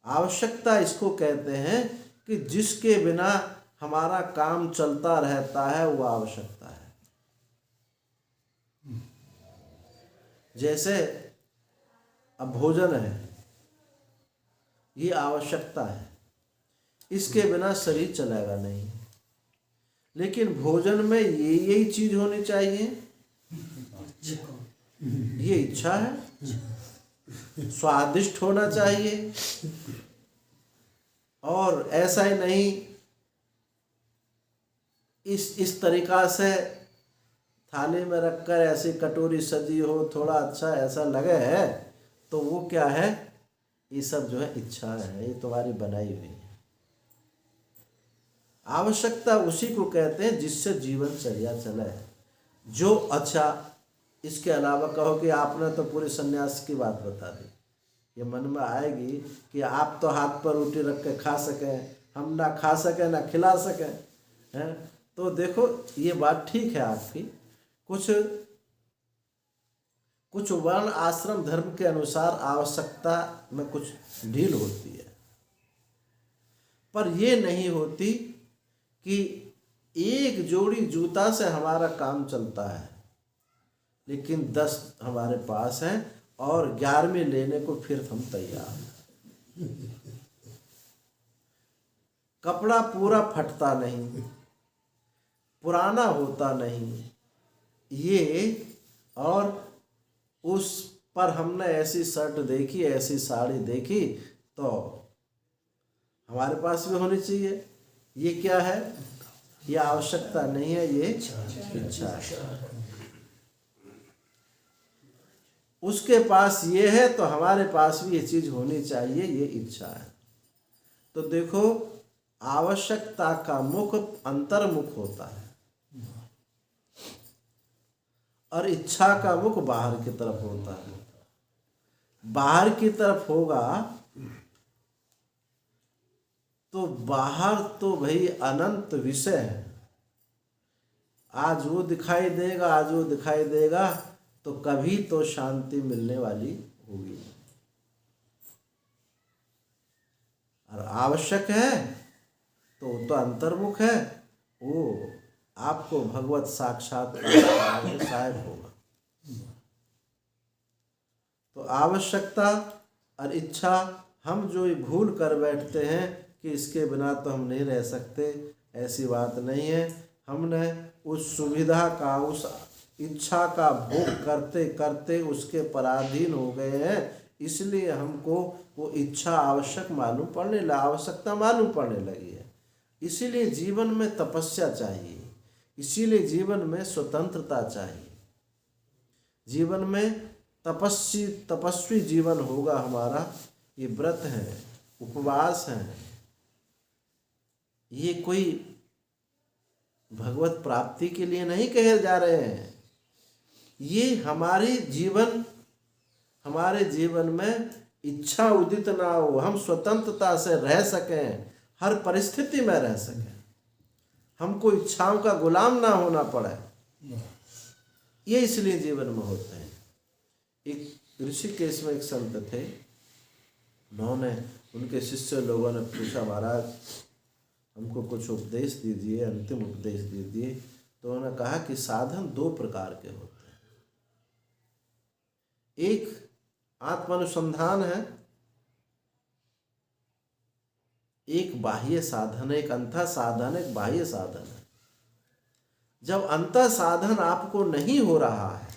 आवश्यकता इसको कहते हैं कि जिसके बिना हमारा काम चलता रहता है, वो आवश्यकता है। जैसे अब भोजन है, ये आवश्यकता है, इसके बिना शरीर चलेगा नहीं। लेकिन भोजन में यही चीज होनी चाहिए, ये इच्छा है। स्वादिष्ट होना चाहिए, और ऐसा ही नहीं इस तरीका से थाली में रखकर ऐसी कटोरी सजी हो, थोड़ा अच्छा ऐसा लगे है, तो वो क्या है? ये सब जो है इच्छा है, ये तुम्हारी बनाई हुई है। आवश्यकता उसी को कहते हैं जिससे जीवनचर्या चले। जो अच्छा, इसके अलावा कहो कि आपने तो पूरे सन्यास की बात बता दी। ये मन में आएगी कि आप तो हाथ पर रोटी रख के खा सकें, हम ना खा सकें ना खिला सकें, हैं? तो देखो ये बात ठीक है आपकी, कुछ वर्ण आश्रम धर्म के अनुसार आवश्यकता में कुछ ढील होती है, पर ये नहीं होती कि एक जोड़ी जूता से हमारा काम चलता है लेकिन 10 हमारे पास हैं और 11वीं लेने को फिर हम तैयार हैं। कपड़ा पूरा फटता नहीं, पुराना होता नहीं, ये और उस पर हमने ऐसी शर्ट देखी, ऐसी साड़ी देखी तो हमारे पास भी होनी चाहिए। ये क्या है? ये आवश्यकता नहीं है, ये इच्छा है। उसके पास ये है तो हमारे पास भी ये चीज होनी चाहिए, ये इच्छा है। तो देखो आवश्यकता का मुख अंतर्मुख होता है और इच्छा का मुख बाहर की तरफ होता है। बाहर की तरफ होगा तो बाहर तो भाई अनंत विषय है, आज वो दिखाई देगा, आज वो दिखाई देगा, तो कभी तो शांति मिलने वाली होगी। और आवश्यक है तो अंतर्मुख है, वो आपको भगवत साक्षात्कार में सहायक होगा। तो आवश्यकता और इच्छा हम जो भूल कर बैठते हैं कि इसके बिना तो हम नहीं रह सकते, ऐसी बात नहीं है। हमने उस सुविधा का, उस इच्छा का भोग करते करते उसके पराधीन हो गए हैं, इसलिए हमको वो इच्छा आवश्यक मालूम पड़ने लगी, आवश्यकता मालूम पड़ने लगी है। इसीलिए जीवन में तपस्या चाहिए, इसीलिए जीवन में स्वतंत्रता चाहिए। जीवन में तपस्वी जीवन होगा हमारा। ये व्रत है, उपवास है, ये कोई भगवत प्राप्ति के लिए नहीं कहे जा रहे हैं। ये हमारे जीवन में इच्छा उदित ना हो, हम स्वतंत्रता से रह सकें, हर परिस्थिति में रह सकें, हमको इच्छाओं का गुलाम ना होना पड़े। ये इसलिए जीवन में होते हैं। एक ऋषिकेश में एक संत थे, उन्होंने, उनके शिष्य लोगों ने पूछा, महाराज हमको कुछ उपदेश दीजिए, अंतिम उपदेश दीजिए। तो उन्होंने कहा कि साधन 2 प्रकार के होते हैं, एक आत्मानुसंधान है, एक बाह्य साधन है, एक अंतः साधन, एक बाह्य साधन है। जब अंतः साधन आपको नहीं हो रहा है,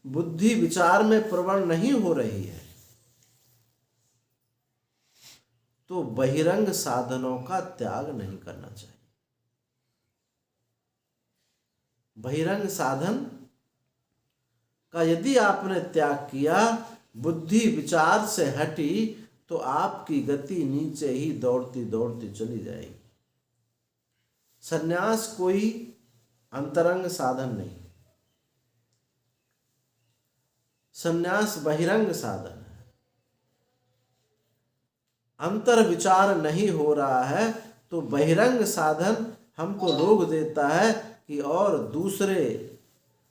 बुद्धि विचार में प्रवण नहीं हो रही है, तो बहिरंग साधनों का त्याग नहीं करना चाहिए। बहिरंग साधन का यदि आपने त्याग किया, बुद्धि विचार से हटी, तो आपकी गति नीचे ही दौड़ती दौड़ती चली जाएगी। संन्यास कोई अंतरंग साधन नहीं, संन्यास बहिरंग साधन है। अंतर विचार नहीं हो रहा है तो बहिरंग साधन हमको रोक देता है कि और दूसरे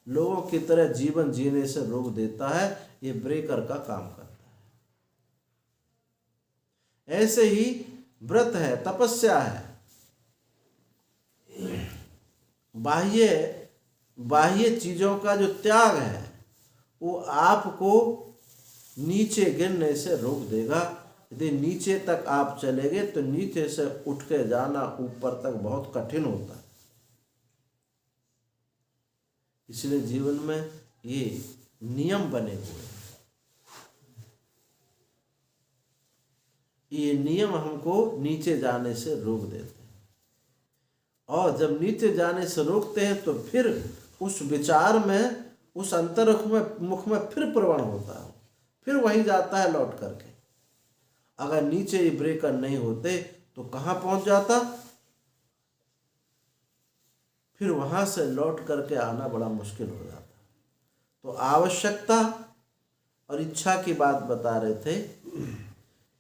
लोगों की तरह जीवन जीने से रोक देता है। ये ब्रेकर का काम करता है। ऐसे ही व्रत है, तपस्या है, बाह्य चीजों का जो त्याग है वो आपको नीचे गिरने से रोक देगा। यदि नीचे तक आप चलेंगे तो नीचे से उठ के जाना ऊपर तक बहुत कठिन होता है। इसलिए जीवन में ये नियम बने हुए हैं। ये नियम हमको नीचे जाने से रोक देते हैं, और जब नीचे जाने से रोकते हैं तो फिर उस विचार में, उस मुख में फिर प्रवण होता है, फिर वहीं जाता है लौट करके। अगर नीचे ये ब्रेकर नहीं होते तो कहाँ पहुंच जाता, फिर वहां से लौट करके आना बड़ा मुश्किल हो जाता। तो आवश्यकता और इच्छा की बात बता रहे थे।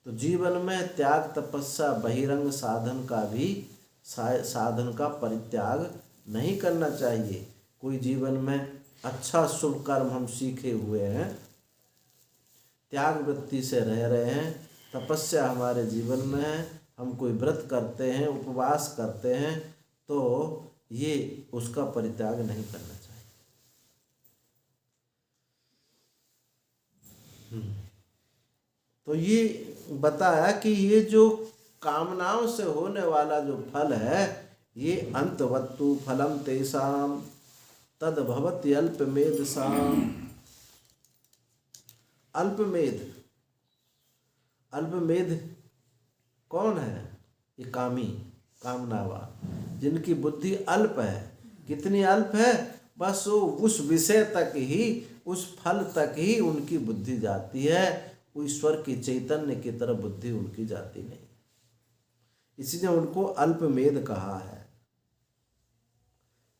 तो जीवन में त्याग तपस्या बहिरंग साधन का भी साधन का परित्याग नहीं करना चाहिए। कोई जीवन में अच्छा शुभ कर्म हम सीखे हुए हैं, त्याग वृत्ति से रह रहे हैं, तपस्या हमारे जीवन में है, हम कोई व्रत करते हैं, उपवास करते हैं, तो ये उसका परित्याग नहीं करना चाहिए। तो ये बताया कि ये जो कामनाओं से होने वाला जो फल है, ये अंतवत्तु फलम तेषाम तद भवति अल्पमेध साम। अल्पमेध, अल्पमेध कौन है? ये कामी, कामनावान, जिनकी बुद्धि अल्प है। कितनी अल्प है? बस वो उस विषय तक ही, उस फल तक ही उनकी बुद्धि जाती है, ईश्वर के चैतन्य की तरफ बुद्धि उनकी जाती नहीं। इसलिए उनको अल्पमेध कहा है,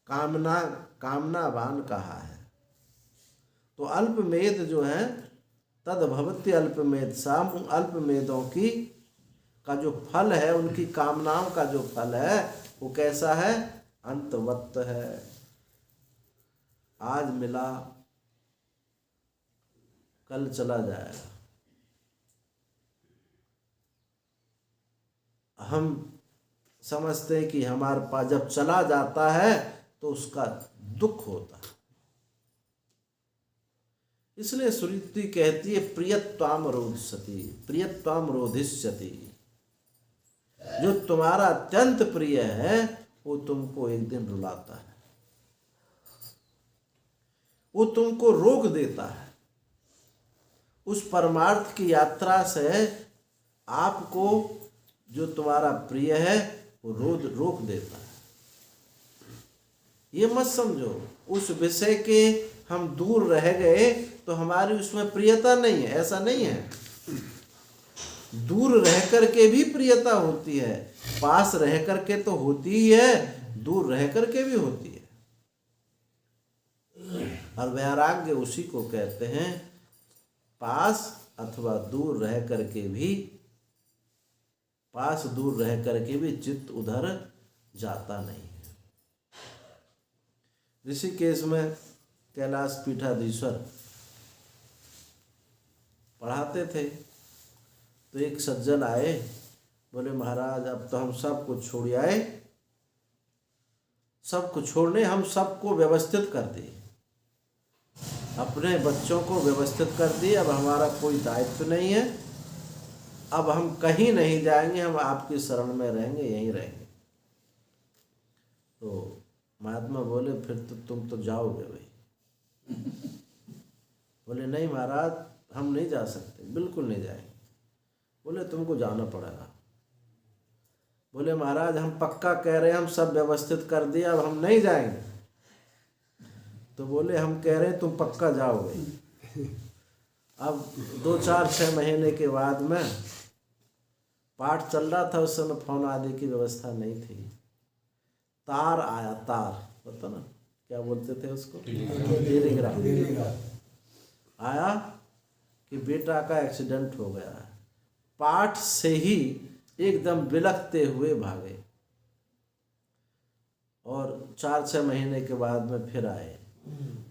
कामनावान कहा है। तो अल्पमेध जो है, तद भवति अल्पमेध साम, अल्पमेधों की का जो फल है, उनकी कामनाओं का जो फल है, वो कैसा है? अंतवत्त है। आज मिला कल चला जाएगा। हम समझते हैं कि हमारे पास जब चला जाता है तो उसका दुख होता है। इसलिए श्रुति कहती है प्रियत्वाम रोधस्यति, प्रियत्वाम रोधिष्यति। जो तुम्हारा अत्यंत प्रिय है वो तुमको एक दिन रुलाता है, वो तुमको रोक देता है। उस परमार्थ की यात्रा से आपको जो तुम्हारा प्रिय है वो रोक देता है। ये मत समझो उस विषय के हम दूर रह गए तो हमारी उसमें प्रियता नहीं है, ऐसा नहीं है। दूर रह कर के भी प्रियता होती है, पास रह कर के तो होती ही है, दूर रह कर के भी होती है। और वैराग्य उसी को कहते हैं, पास अथवा दूर रह कर के भी, पास दूर रह कर के भी चित्त उधर जाता नहीं है। ऋषिकेश में कैलाश पीठाधीश्वर पढ़ाते थे, तो एक सज्जन आए, बोले महाराज अब तो हम सब कुछ छोड़ आए, सब कुछ छोड़ने हम सबको व्यवस्थित कर दिए, अपने बच्चों को व्यवस्थित कर दिए, अब हमारा कोई दायित्व नहीं है, अब हम कहीं नहीं जाएंगे, हम आपकी शरण में रहेंगे, यहीं रहेंगे। तो महात्मा बोले फिर तो तुम तो जाओगे भाई। बोले नहीं महाराज हम नहीं जा सकते, बिल्कुल नहीं जाएंगे। बोले तुमको जाना पड़ेगा। बोले महाराज हम पक्का कह रहे हैं, हम सब व्यवस्थित कर दिया, अब हम नहीं जाएंगे। तो बोले हम कह रहे हैं तुम पक्का जाओगे। अब 2-4-6 महीने के बाद में पाठ चल रहा था, उस समय फोन आदि की व्यवस्था नहीं थी। तार आया, तार पता ना क्या बोलते थे उसको, टेलीग्राम आया कि बेटा का एक्सीडेंट हो गया है। पाठ से ही एकदम बिलखते हुए भागे और 4-6 महीने के बाद में फिर आए।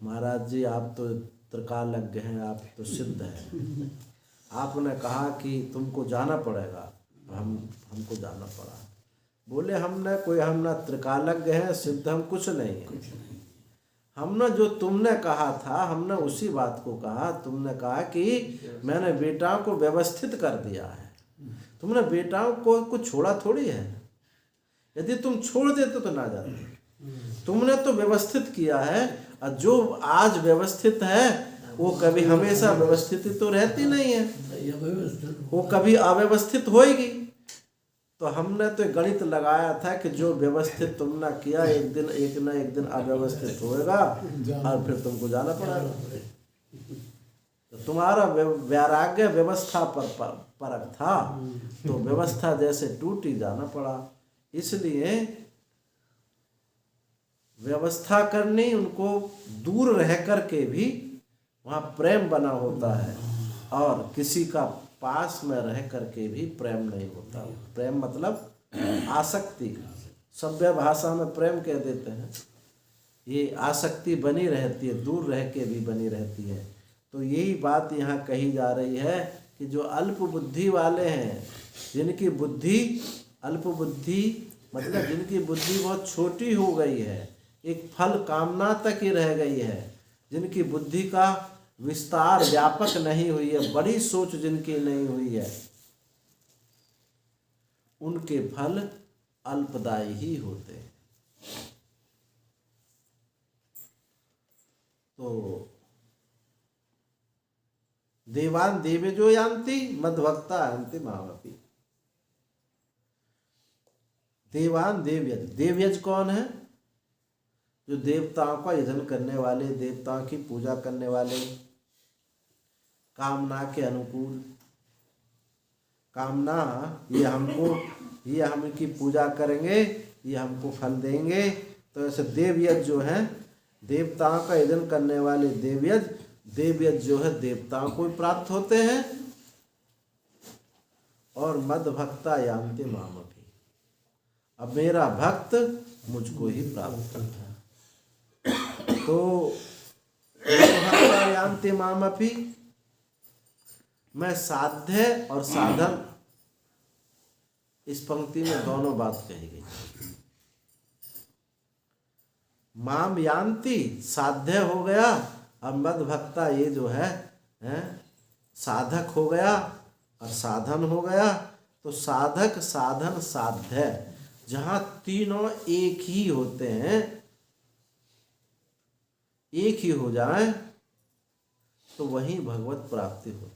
महाराज जी आप तो त्रिकालज्ञ हैं, आप तो सिद्ध हैं, आपने कहा कि तुमको जाना पड़ेगा, हमको जाना पड़ा। बोले हम ना त्रिकालज्ञ हैं, सिद्ध हम कुछ नहीं है। हमने जो तुमने कहा था, हमने उसी बात को कहा। तुमने कहा कि मैंने बेटाओं को व्यवस्थित कर दिया है, तुमने बेटाओं को कुछ छोड़ा थोड़ी है। यदि तुम छोड़ देते तो ना जाते, तुमने तो व्यवस्थित किया है। और जो आज व्यवस्थित है वो कभी हमेशा व्यवस्थित तो रहती नहीं है, वो कभी अव्यवस्थित होएगी। तो हमने तो गणित लगाया था कि जो व्यवस्थित तुमने किया एक ना एक दिन अव्यवस्थित होएगा और फिर तुमको जाना पड़ेगा। तो तुम्हारा वैराग्य व्यवस्था पर परक था, तो व्यवस्था जैसे टूटी जाना पड़ा। इसलिए व्यवस्था करनी, उनको दूर रह कर के भी वहाँ प्रेम बना होता है, और किसी का पास में रह करके भी प्रेम नहीं होता। प्रेम मतलब आसक्ति, सभ्य भाषा में प्रेम कह देते हैं। ये आसक्ति बनी रहती है, दूर रह के भी बनी रहती है। तो यही बात यहाँ कही जा रही है कि जो अल्प बुद्धि वाले हैं, जिनकी बुद्धि अल्प बुद्धि मतलब जिनकी बुद्धि बहुत छोटी हो गई है, एक फल कामना तक ही रह गई है, जिनकी बुद्धि का विस्तार व्यापक नहीं हुई है, बड़ी सोच जिनकी नहीं हुई है, उनके फल अल्पदायी ही होते हैं। तो देवान देवेजो यान्ति मद्भक्ता यान्ति मामपि। देवान देवयज, देवयज कौन है? जो देवताओं का यजन करने वाले, देवताओं की पूजा करने वाले, कामना के अनुकूल, कामना ये हम इनकी पूजा करेंगे, ये हमको फल देंगे। तो ऐसे देवयज जो है, देवताओं का यजन करने वाले देवयज जो है देवताओं को भी प्राप्त होते हैं, और मद्भक्ता यान्ति मामपि, अब मेरा भक्त मुझको ही प्राप्त करता है। तो मद्भक्ता यान्ति मामपि में साध्य और साधन, इस पंक्ति में दोनों बात कही गई। माम यान्ति साध्य हो गया, अब मद्भक्ता ये जो है साधक हो गया और साधन हो गया। तो साधक साधन साध्य, जहाँ तीनों एक ही होते हैं, एक ही हो जाए, तो वहीं भगवत प्राप्ति होती है।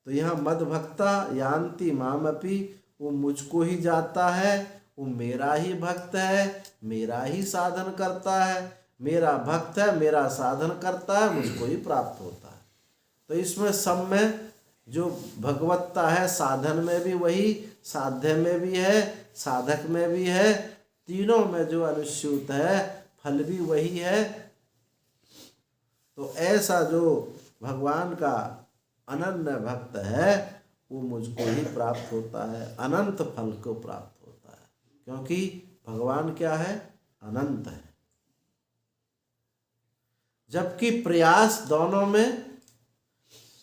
तो यहाँ मद्भक्ता यान्ति मामपि, वो मुझको ही जाता है, वो मेरा ही भक्त है, मेरा ही साधन करता है, मेरा भक्त है, मेरा साधन करता है, मुझको ही प्राप्त होता है। तो इसमें सब में जो भगवत्ता है, साधन में भी वही, साध्य में भी है, साधक में भी है, तीनों में जो अनुस्यूत है, फल भी वही है। तो ऐसा जो भगवान का अनन्य भक्त है, वो मुझको ही प्राप्त होता है, अनंत फल को प्राप्त होता है। क्योंकि भगवान क्या है? अनंत है। जबकि प्रयास दोनों में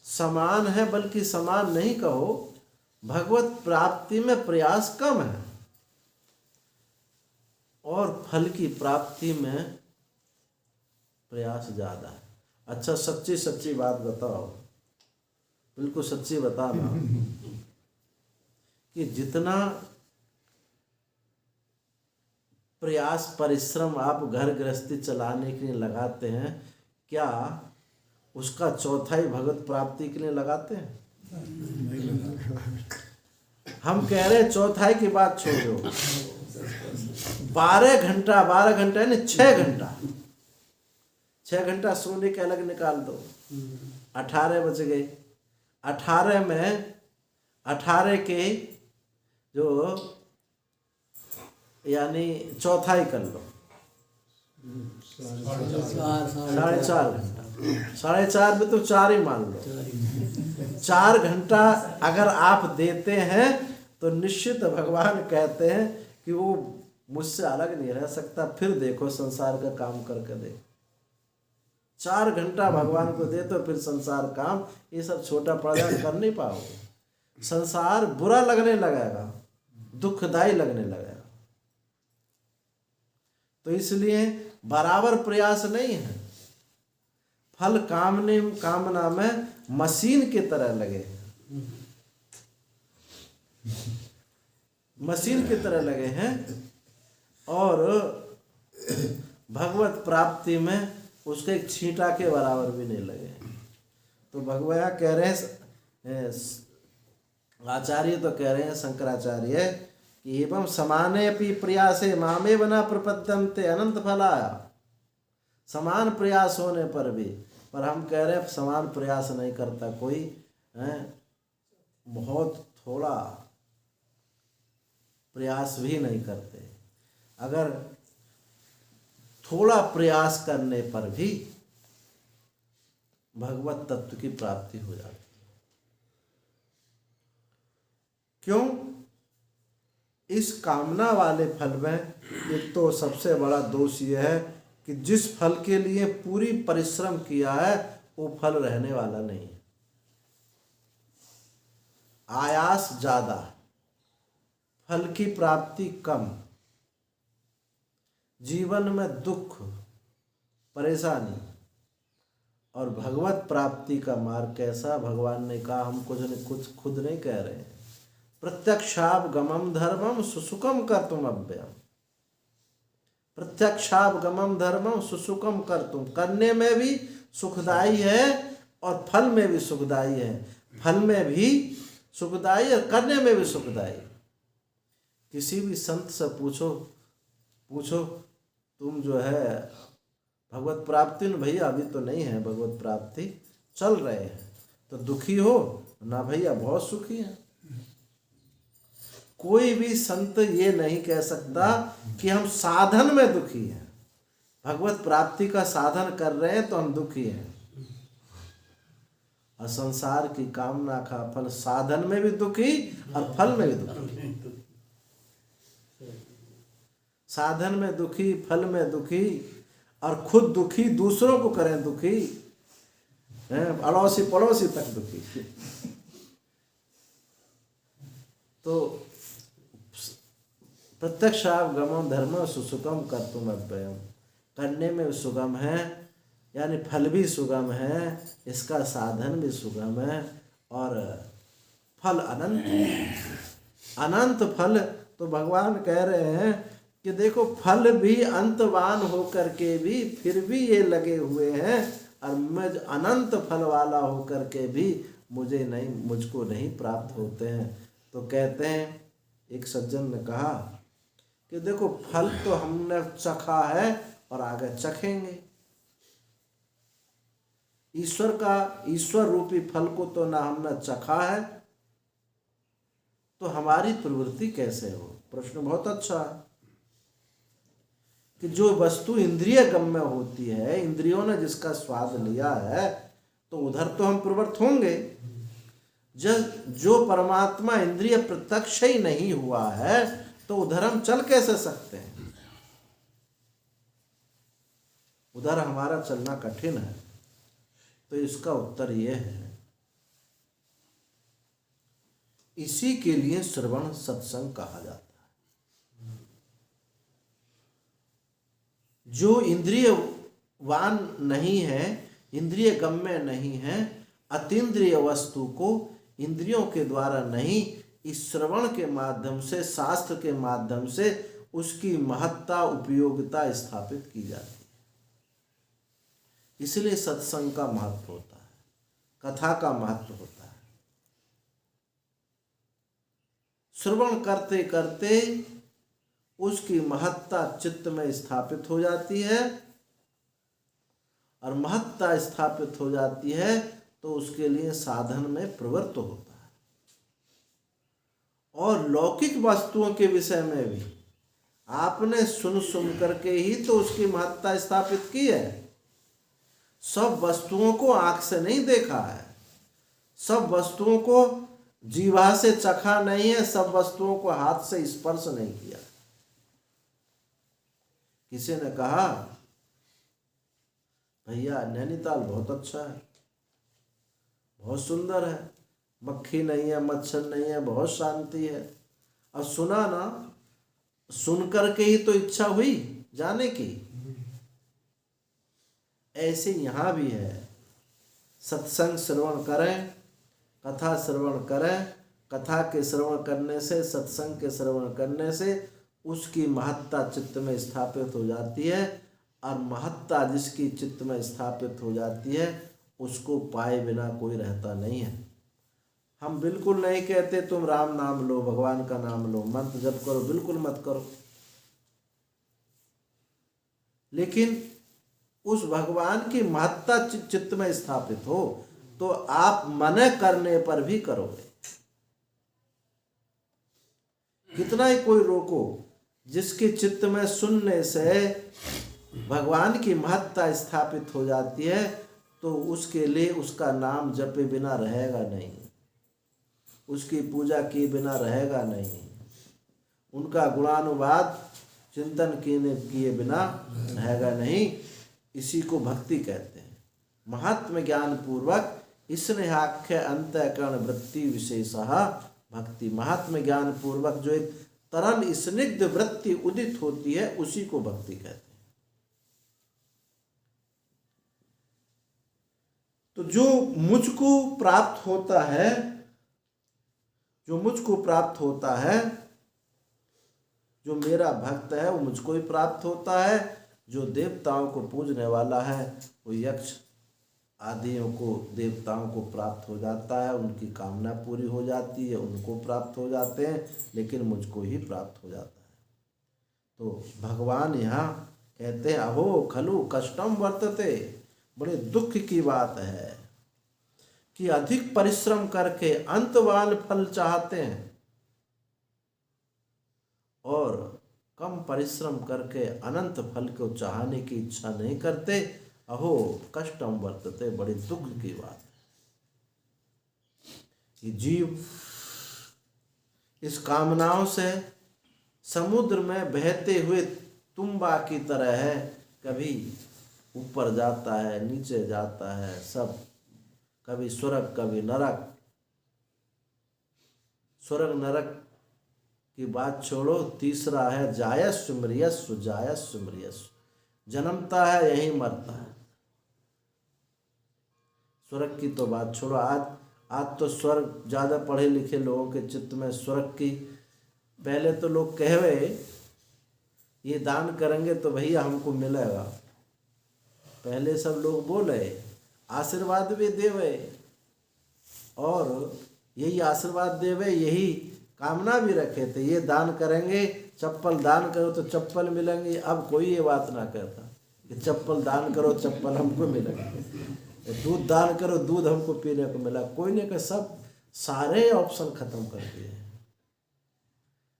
समान है, बल्कि समान नहीं कहो, भगवत प्राप्ति में प्रयास कम है और फल की प्राप्ति में प्रयास ज़्यादा है। अच्छा, सच्ची सच्ची बात बताओ, बिल्कुल सच्ची बताना कि जितना प्रयास परिश्रम आप घर गृहस्थी चलाने के लिए लगाते हैं, क्या उसका चौथाई भगवत प्राप्ति के लिए लगाते हैं? हम कह रहे हैं चौथाई की बात छोड़ो, 12 घंटा नहीं, 6 घंटा सोने के अलग निकाल दो, 18 बज गए। 18 में 18 के जो यानी चौथाई कर लो, 4.5 घंटा, 4.5 में तो 4 ही मान लो। 4 घंटा अगर आप देते हैं तो निश्चित भगवान कहते हैं कि वो मुझसे अलग नहीं रह सकता। फिर देखो संसार का काम करके देखो, 4 घंटा भगवान को दे तो फिर संसार काम ये सब छोटा पड़ जाए, कर नहीं पाओगे। संसार बुरा लगने लगेगा, दुखदाई लगने लगेगा। तो इसलिए बराबर प्रयास नहीं है। फल कामना में मशीन की तरह लगे, मशीन की तरह लगे हैं, और भगवत प्राप्ति में उसके एक छींटा के बराबर भी नहीं लगे। तो भगवान कह रहे हैं, आचार्य तो कह रहे हैं, शंकराचार्य, कि एवं समाने अपि प्रयासे मामेव न प्रपद्यन्ते अनंत फलाय। समान प्रयास होने पर भी, पर हम कह रहे हैं समान प्रयास नहीं करता कोई, बहुत थोड़ा प्रयास भी नहीं करते। अगर थोड़ा प्रयास करने पर भी भगवत तत्व की प्राप्ति हो जाती है। क्यों? इस कामना वाले फल में एक तो सबसे बड़ा दोष यह है कि जिस फल के लिए पूरी परिश्रम किया है वो फल रहने वाला नहीं है। आयास ज्यादा, फल की प्राप्ति कम, जीवन में दुख, परेशानी। और भगवत प्राप्ति का मार्ग कैसा? भगवान ने कहा, हम कुछ खुद नहीं कह रहे हैं। प्रत्यक्षावगमम धर्मम सुसुखम कर्तुम अव्ययम। प्रत्यक्षावगमम धर्मम सुसुखम कर्तुम, करने में भी सुखदाई है और फल में भी सुखदाई है। फल में भी सुखदाई और करने में भी सुखदाई। किसी भी संत से पूछो तुम जो है भगवत प्राप्ति में, भैया अभी तो नहीं है भगवत प्राप्ति, चल रहे हैं, तो दुखी हो ना? भैया बहुत सुखी है। कोई भी संत ये नहीं कह सकता कि हम साधन में दुखी हैं। भगवत प्राप्ति का साधन कर रहे हैं तो हम दुखी हैं। और संसार की कामना का फल, साधन में भी दुखी और फल में भी दुखी। साधन में दुखी, फल में दुखी, और खुद दुखी, दूसरों को करें दुखी, अड़ोसी पड़ोसी तक दुखी। तो प्रत्यक्षावगमम धर्म सुसुखम कर्तुम अव्ययम, करने में सुगम है, यानी फल भी सुगम है, इसका साधन भी सुगम है, और फल अनंत, अनंत फल। तो भगवान कह रहे हैं कि देखो, फल भी अंतवान होकर के भी फिर भी ये लगे हुए हैं, और मैं अनंत फल वाला होकर के भी मुझको नहीं प्राप्त होते हैं। तो कहते हैं, एक सज्जन ने कहा कि देखो, फल तो हमने चखा है और आगे चखेंगे। ईश्वर रूपी फल को तो ना हमने चखा है, तो हमारी प्रवृत्ति कैसे हो? प्रश्न बहुत अच्छा है कि जो वस्तु इंद्रिय गम्य होती है, इंद्रियों ने जिसका स्वाद लिया है, तो उधर तो हम प्रवृत्त होंगे। जो परमात्मा इंद्रिय प्रत्यक्ष ही नहीं हुआ है, तो उधर हम चल कैसे सकते हैं? उधर हमारा चलना कठिन है। तो इसका उत्तर यह है, इसी के लिए श्रवण सत्संग कहा जाता है। जो इंद्रियवान नहीं है, इंद्रिय गम्य नहीं है, अतीन्द्रिय वस्तु को इंद्रियों के द्वारा नहीं, इस श्रवण के माध्यम से, शास्त्र के माध्यम से उसकी महत्ता, उपयोगिता स्थापित की जाती है। इसलिए सत्संग का महत्व होता है, कथा का महत्व होता है। श्रवण करते करते उसकी महत्ता चित्त में स्थापित हो जाती है, और महत्ता स्थापित हो जाती है तो उसके लिए साधन में प्रवृत्त होता है। और लौकिक वस्तुओं के विषय में भी आपने सुन करके ही तो उसकी महत्ता स्थापित की है। सब वस्तुओं को आंख से नहीं देखा है, सब वस्तुओं को जीवा से चखा नहीं है, सब वस्तुओं को हाथ से स्पर्श नहीं किया। किसी ने कहा, भैया नैनीताल बहुत अच्छा है, बहुत सुंदर है, मक्खी नहीं है, मच्छर नहीं है, बहुत शांति है। और सुना ना, सुन करके ही तो इच्छा हुई जाने की। ऐसे यहाँ भी है, सत्संग श्रवण करें, कथा श्रवण करें, कथा के श्रवण करने से, सत्संग के श्रवण करने से उसकी महत्ता चित्त में स्थापित हो जाती है। और महत्ता जिसकी चित्त में स्थापित हो जाती है, उसको पाए बिना कोई रहता नहीं है। हम बिल्कुल नहीं कहते तुम राम नाम लो, भगवान का नाम लो, मंत्र जप करो, बिल्कुल मत करो, लेकिन उस भगवान की महत्ता चित्त में स्थापित हो तो आप मना करने पर भी करोगे। कितना ही कोई रोको, जिसके चित्त में सुनने से भगवान की महत्ता स्थापित हो जाती है, तो उसके लिए उसका नाम जपे बिना रहेगा नहीं, उसकी पूजा किए बिना रहेगा नहीं, उनका गुणानुवाद चिंतन किए बिना रहेगा नहीं। इसी को भक्ति कहते हैं। महात्म ज्ञान पूर्वक स्नेहाख्य अंतःकरण वृत्ति विशेषः भक्ति। महात्म ज्ञान पूर्वक जो एक तरल स्निग्ध वृत्ति उदित होती है उसी को भक्ति कहते हैं। तो जो मुझको प्राप्त होता है, जो मुझको प्राप्त होता है, जो मेरा भक्त है वो मुझको ही प्राप्त होता है। जो देवताओं को पूजने वाला है वो यक्ष आदियों को, देवताओं को प्राप्त हो जाता है, उनकी कामना पूरी हो जाती है, उनको प्राप्त हो जाते हैं, लेकिन मुझको ही प्राप्त हो जाता है। तो भगवान यहाँ कहते हैं अहो खलु कष्टम वर्तते, बड़े दुख की बात है कि अधिक परिश्रम करके अंतवान फल चाहते हैं और कम परिश्रम करके अनंत फल को चाहने की इच्छा नहीं करते। अहो कष्टम वर्तते, बड़े दुख की बात है कि जीव इस कामनाओं से समुद्र में बहते हुए तुम्बा की तरह है, कभी ऊपर जाता है, नीचे जाता है, सब कभी स्वर्ग कभी नरक। स्वर्ग नरक की बात छोड़ो, तीसरा है जायस्व मृयस्व, जायस्व मृयस्व, जन्मता है यहीं मरता है। स्वर्ग की तो बात छोड़ो, आज तो स्वर्ग ज़्यादा पढ़े लिखे लोगों के चित्त में स्वर्ग की, पहले तो लोग कहवे ये दान करेंगे तो भैया हमको मिलेगा, पहले सब लोग बोले, आशीर्वाद भी देवे और यही आशीर्वाद देवे, यही कामना भी रखे थे, ये दान करेंगे, चप्पल दान करो तो चप्पल मिलेंगे। अब कोई ये बात ना कहता कि चप्पल दान करो चप्पल हमको मिलेंगे, दूध दान करो दूध हमको पीने को मिला, कोई नहीं कह, सब सारे ऑप्शन खत्म कर दिए।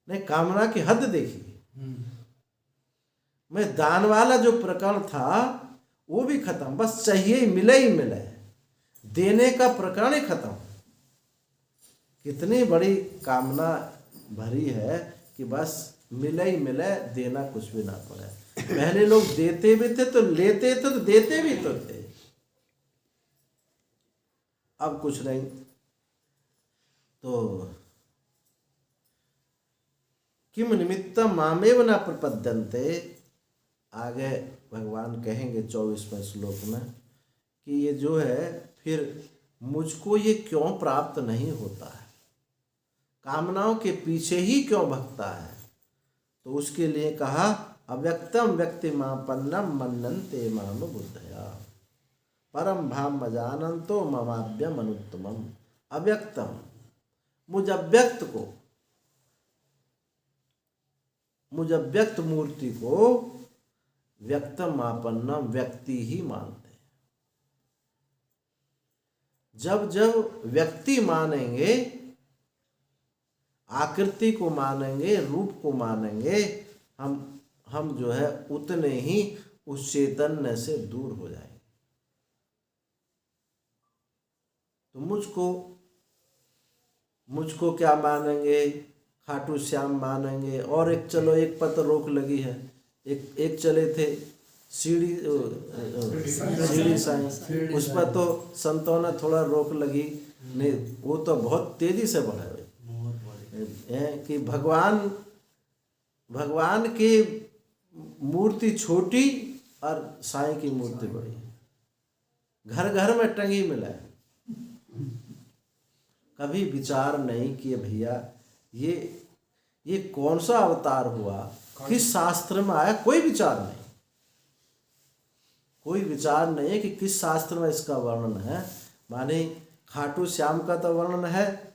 नहीं, कामना की हद देखी। मैं दान वाला जो प्रकरण था वो भी खत्म, बस चाहिए मिले ही मिले, देने का प्रकरण ही खत्म। कितनी बड़ी कामना भरी है कि बस मिले ही मिले, देना कुछ भी ना पड़े। पहले लोग देते भी थे तो लेते थे तो देते भी तो थे, अब कुछ नहीं। तो किम निमित्तम मामेव न प्रपद्यन्ते, आगे भगवान कहेंगे 24वें श्लोक में कि ये जो है फिर मुझको ये क्यों प्राप्त नहीं होता है, कामनाओं के पीछे ही क्यों भगता है। तो उसके लिए कहा अव्यक्तम व्यक्ति मापन्नम मन्नन्ते माम बुद्धया परम भाम जानन्तो ममाभ्यम अनुत्तमम। अव्यक्तम, मुझ अव्यक्त को, मुझ अव्यक्त मूर्ति को व्यक्तम आपन्नम, व्यक्ति ही मानते हैं। जब जब व्यक्ति मानेंगे, आकृति को मानेंगे, रूप को मानेंगे, हम जो है उतने ही उस चैतन्य से दूर हो जाएंगे। तो मुझको क्या मानेंगे, खाटू श्याम मानेंगे। और एक चलो एक पर तो रोक लगी है, एक चले थे सीढ़ी साईं, उस पर तो संतों ने थोड़ा रोक लगी, नहीं वो तो बहुत तेजी से बढ़े हुए कि भगवान की मूर्ति छोटी और साईं की मूर्ति बड़ी, घर घर में टंगी मिला है। कभी विचार नहीं किए भैया ये कौन सा अवतार हुआ, किस शास्त्र में आया, कोई विचार नहीं, कोई विचार नहीं है कि किस शास्त्र में इसका वर्णन है। माने खाटू श्याम का तो वर्णन है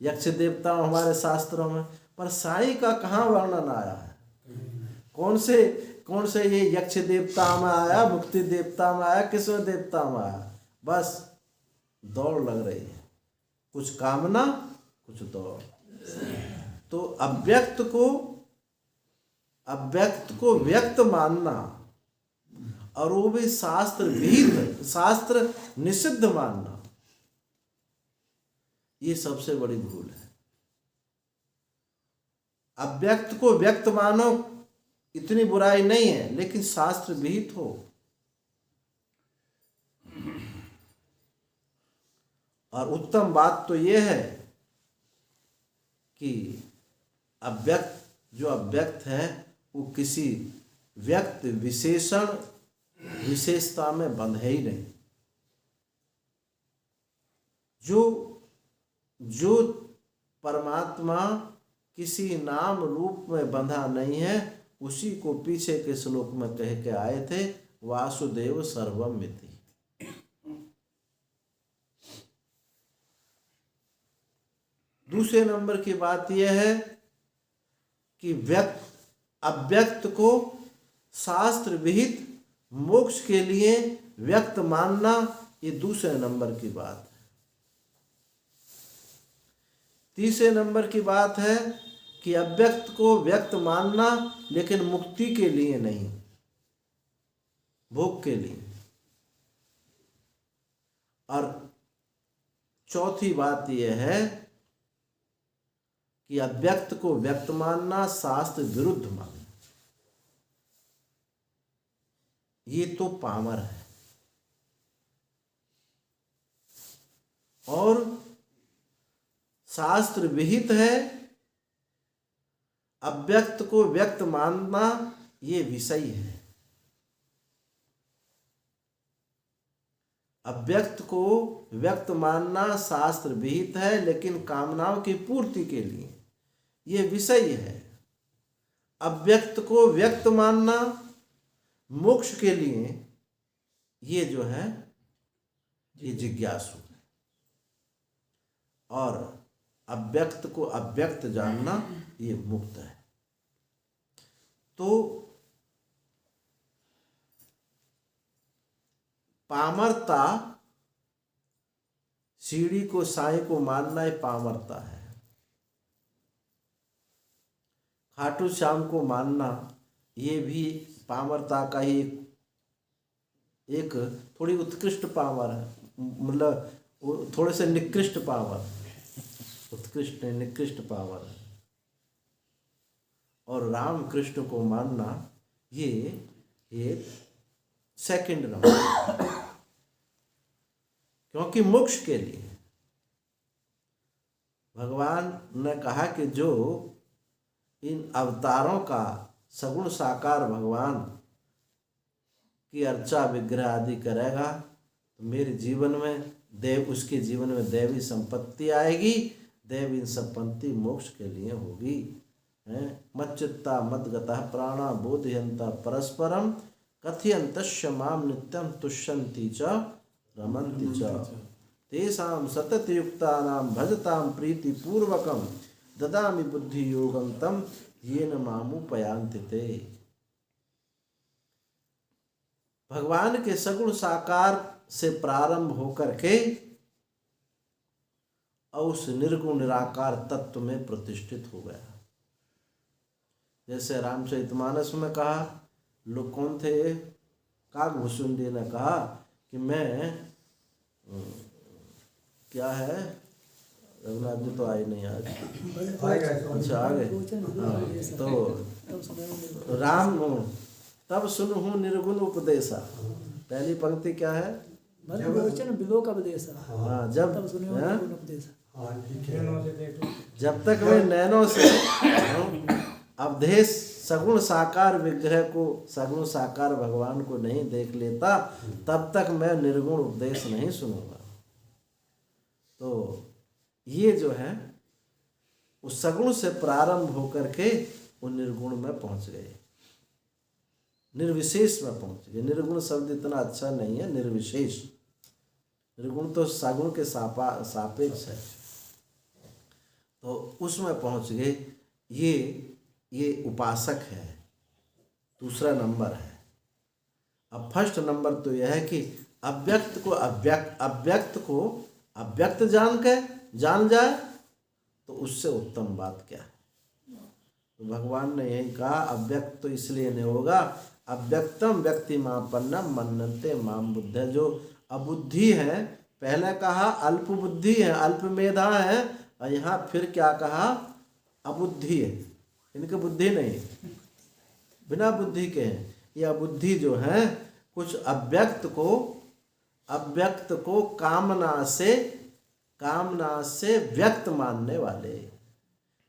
यक्ष देवता हमारे शास्त्रों में, पर साईं का कहाँ वर्णन आया है, कौन से ये यक्ष देवता में आया, मुक्ति देवता में आया, किसमें देवता में आया। बस दौड़ लग रही है, कुछ कामना कुछ दौड़। तो अव्यक्त को व्यक्त मानना और वो भी शास्त्र विहित, शास्त्र निषिद्ध मानना, ये सबसे बड़ी भूल है। अव्यक्त को व्यक्त मानो, इतनी बुराई नहीं है, लेकिन शास्त्र विहित हो। और उत्तम बात तो यह है कि अव्यक्त, जो अव्यक्त है वो किसी व्यक्त विशेषण विशेषता में बंध है ही नहीं। जो परमात्मा किसी नाम रूप में बंधा नहीं है, उसी को पीछे के श्लोक में कह के आए थे, वासुदेव सर्वमिति। दूसरे नंबर की बात यह है कि अव्यक्त को शास्त्र विहित मोक्ष के लिए व्यक्त मानना, ये दूसरे नंबर की बात है। तीसरे नंबर की बात है कि अव्यक्त को व्यक्त मानना, लेकिन मुक्ति के लिए नहीं, भोग के लिए। और चौथी बात यह है कि अव्यक्त को व्यक्त मानना, शास्त्र विरुद्ध मानना, ये तो पामर है। और शास्त्र विहित है, अव्यक्त को व्यक्त मानना, ये विषय है। अव्यक्त को व्यक्त मानना शास्त्र विहित है, लेकिन कामनाओं की पूर्ति के लिए ये विषय है। अव्यक्त को व्यक्त मानना मोक्ष के लिए, ये जो है ये जिज्ञासु है। और अव्यक्त को अव्यक्त जानना, ये मुक्त है। तो पामरता, सीढ़ी को साई को मानना, ये पामरता है। खाटू श्याम को मानना, ये भी पामरता का ही एक थोड़ी उत्कृष्ट पामर है, मतलब वो थोड़े से निकृष्ट पावर, उत्कृष्ट नहीं निकृष्ट पावर है। और राम कृष्ण को मानना, ये सेकंड नंबर, क्योंकि मोक्ष के लिए भगवान ने कहा कि जो इन अवतारों का सगुण साकार भगवान की अर्चा विग्रह आदि करेगा, तो मेरे जीवन में उसके जीवन में दैवी संपत्ति आएगी। दैवी संपत्ति मोक्ष के लिए होगी। मच्चित्ता मद्गतः प्राणा बोधयन्ता परस्परम कथयन्तस्य माम नित्यं तुष्यन्ति च रमन्ति च तेषां सततयुक्तानां भजतां प्रीतिपूर्वकं ददामि बुद्धि योगं तम येन मामुपयान्ति ते। भगवान के सगुण साकार से प्रारंभ होकर के और उस निर्गुण निराकार तत्व में प्रतिष्ठित हो गया। जैसे रामचरितमानस में कहा, लोग कौन थे, काकभूषुंडी ने कहा कि मैं क्या है, रघुनाथ जी तो आए नहीं आज, अच्छा आ गए। तो राम तब सुनहु निर्गुण उपदेशा, पहली पंक्ति क्या है, हाँ, जब तक वे नैनों से अवधेश सगुण साकार विग्रह को, सगुण साकार भगवान को नहीं देख लेता, तब तक मैं निर्गुण उपदेश नहीं सुनूंगा। तो ये जो है उस सगुण से प्रारंभ होकर के वो निर्गुण में पहुंच गए, निर्विशेष में पहुंच गए। निर्गुण शब्द इतना अच्छा नहीं है, निर्विशेष। निर्गुण तो सगुण के सापेक्ष है, तो उसमें पहुंच गए। ये उपासक है, दूसरा नंबर है। अब फर्स्ट नंबर तो यह है कि अव्यक्त को अव्यक्त जान जाए, तो उससे उत्तम बात क्या है। तो भगवान ने यही कहा, अव्यक्त तो इसलिए नहीं होगा, अव्यक्तम व्यक्तिमापन्नम मन्नते माम बुद्ध। जो अबुद्धि है, पहले कहा अल्प बुद्धि है, अल्प मेधा है, और यहाँ फिर क्या कहा, अबुद्धि है। इनके बुद्धि नहीं, बिना बुद्धि के हैं। ये अबुद्धि जो है कुछ अव्यक्त को कामना से व्यक्त मानने वाले,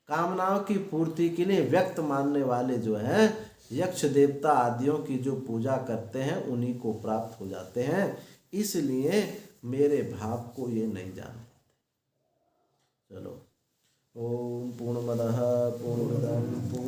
कामनाओं की पूर्ति के लिए व्यक्त मानने वाले जो हैं यक्ष देवता आदियों की जो पूजा करते हैं उन्हीं को प्राप्त हो जाते हैं। इसलिए मेरे भाव को ये नहीं जान पाते। चलो, ओम पूर्णमदः पूर्णमिदं पूर्ण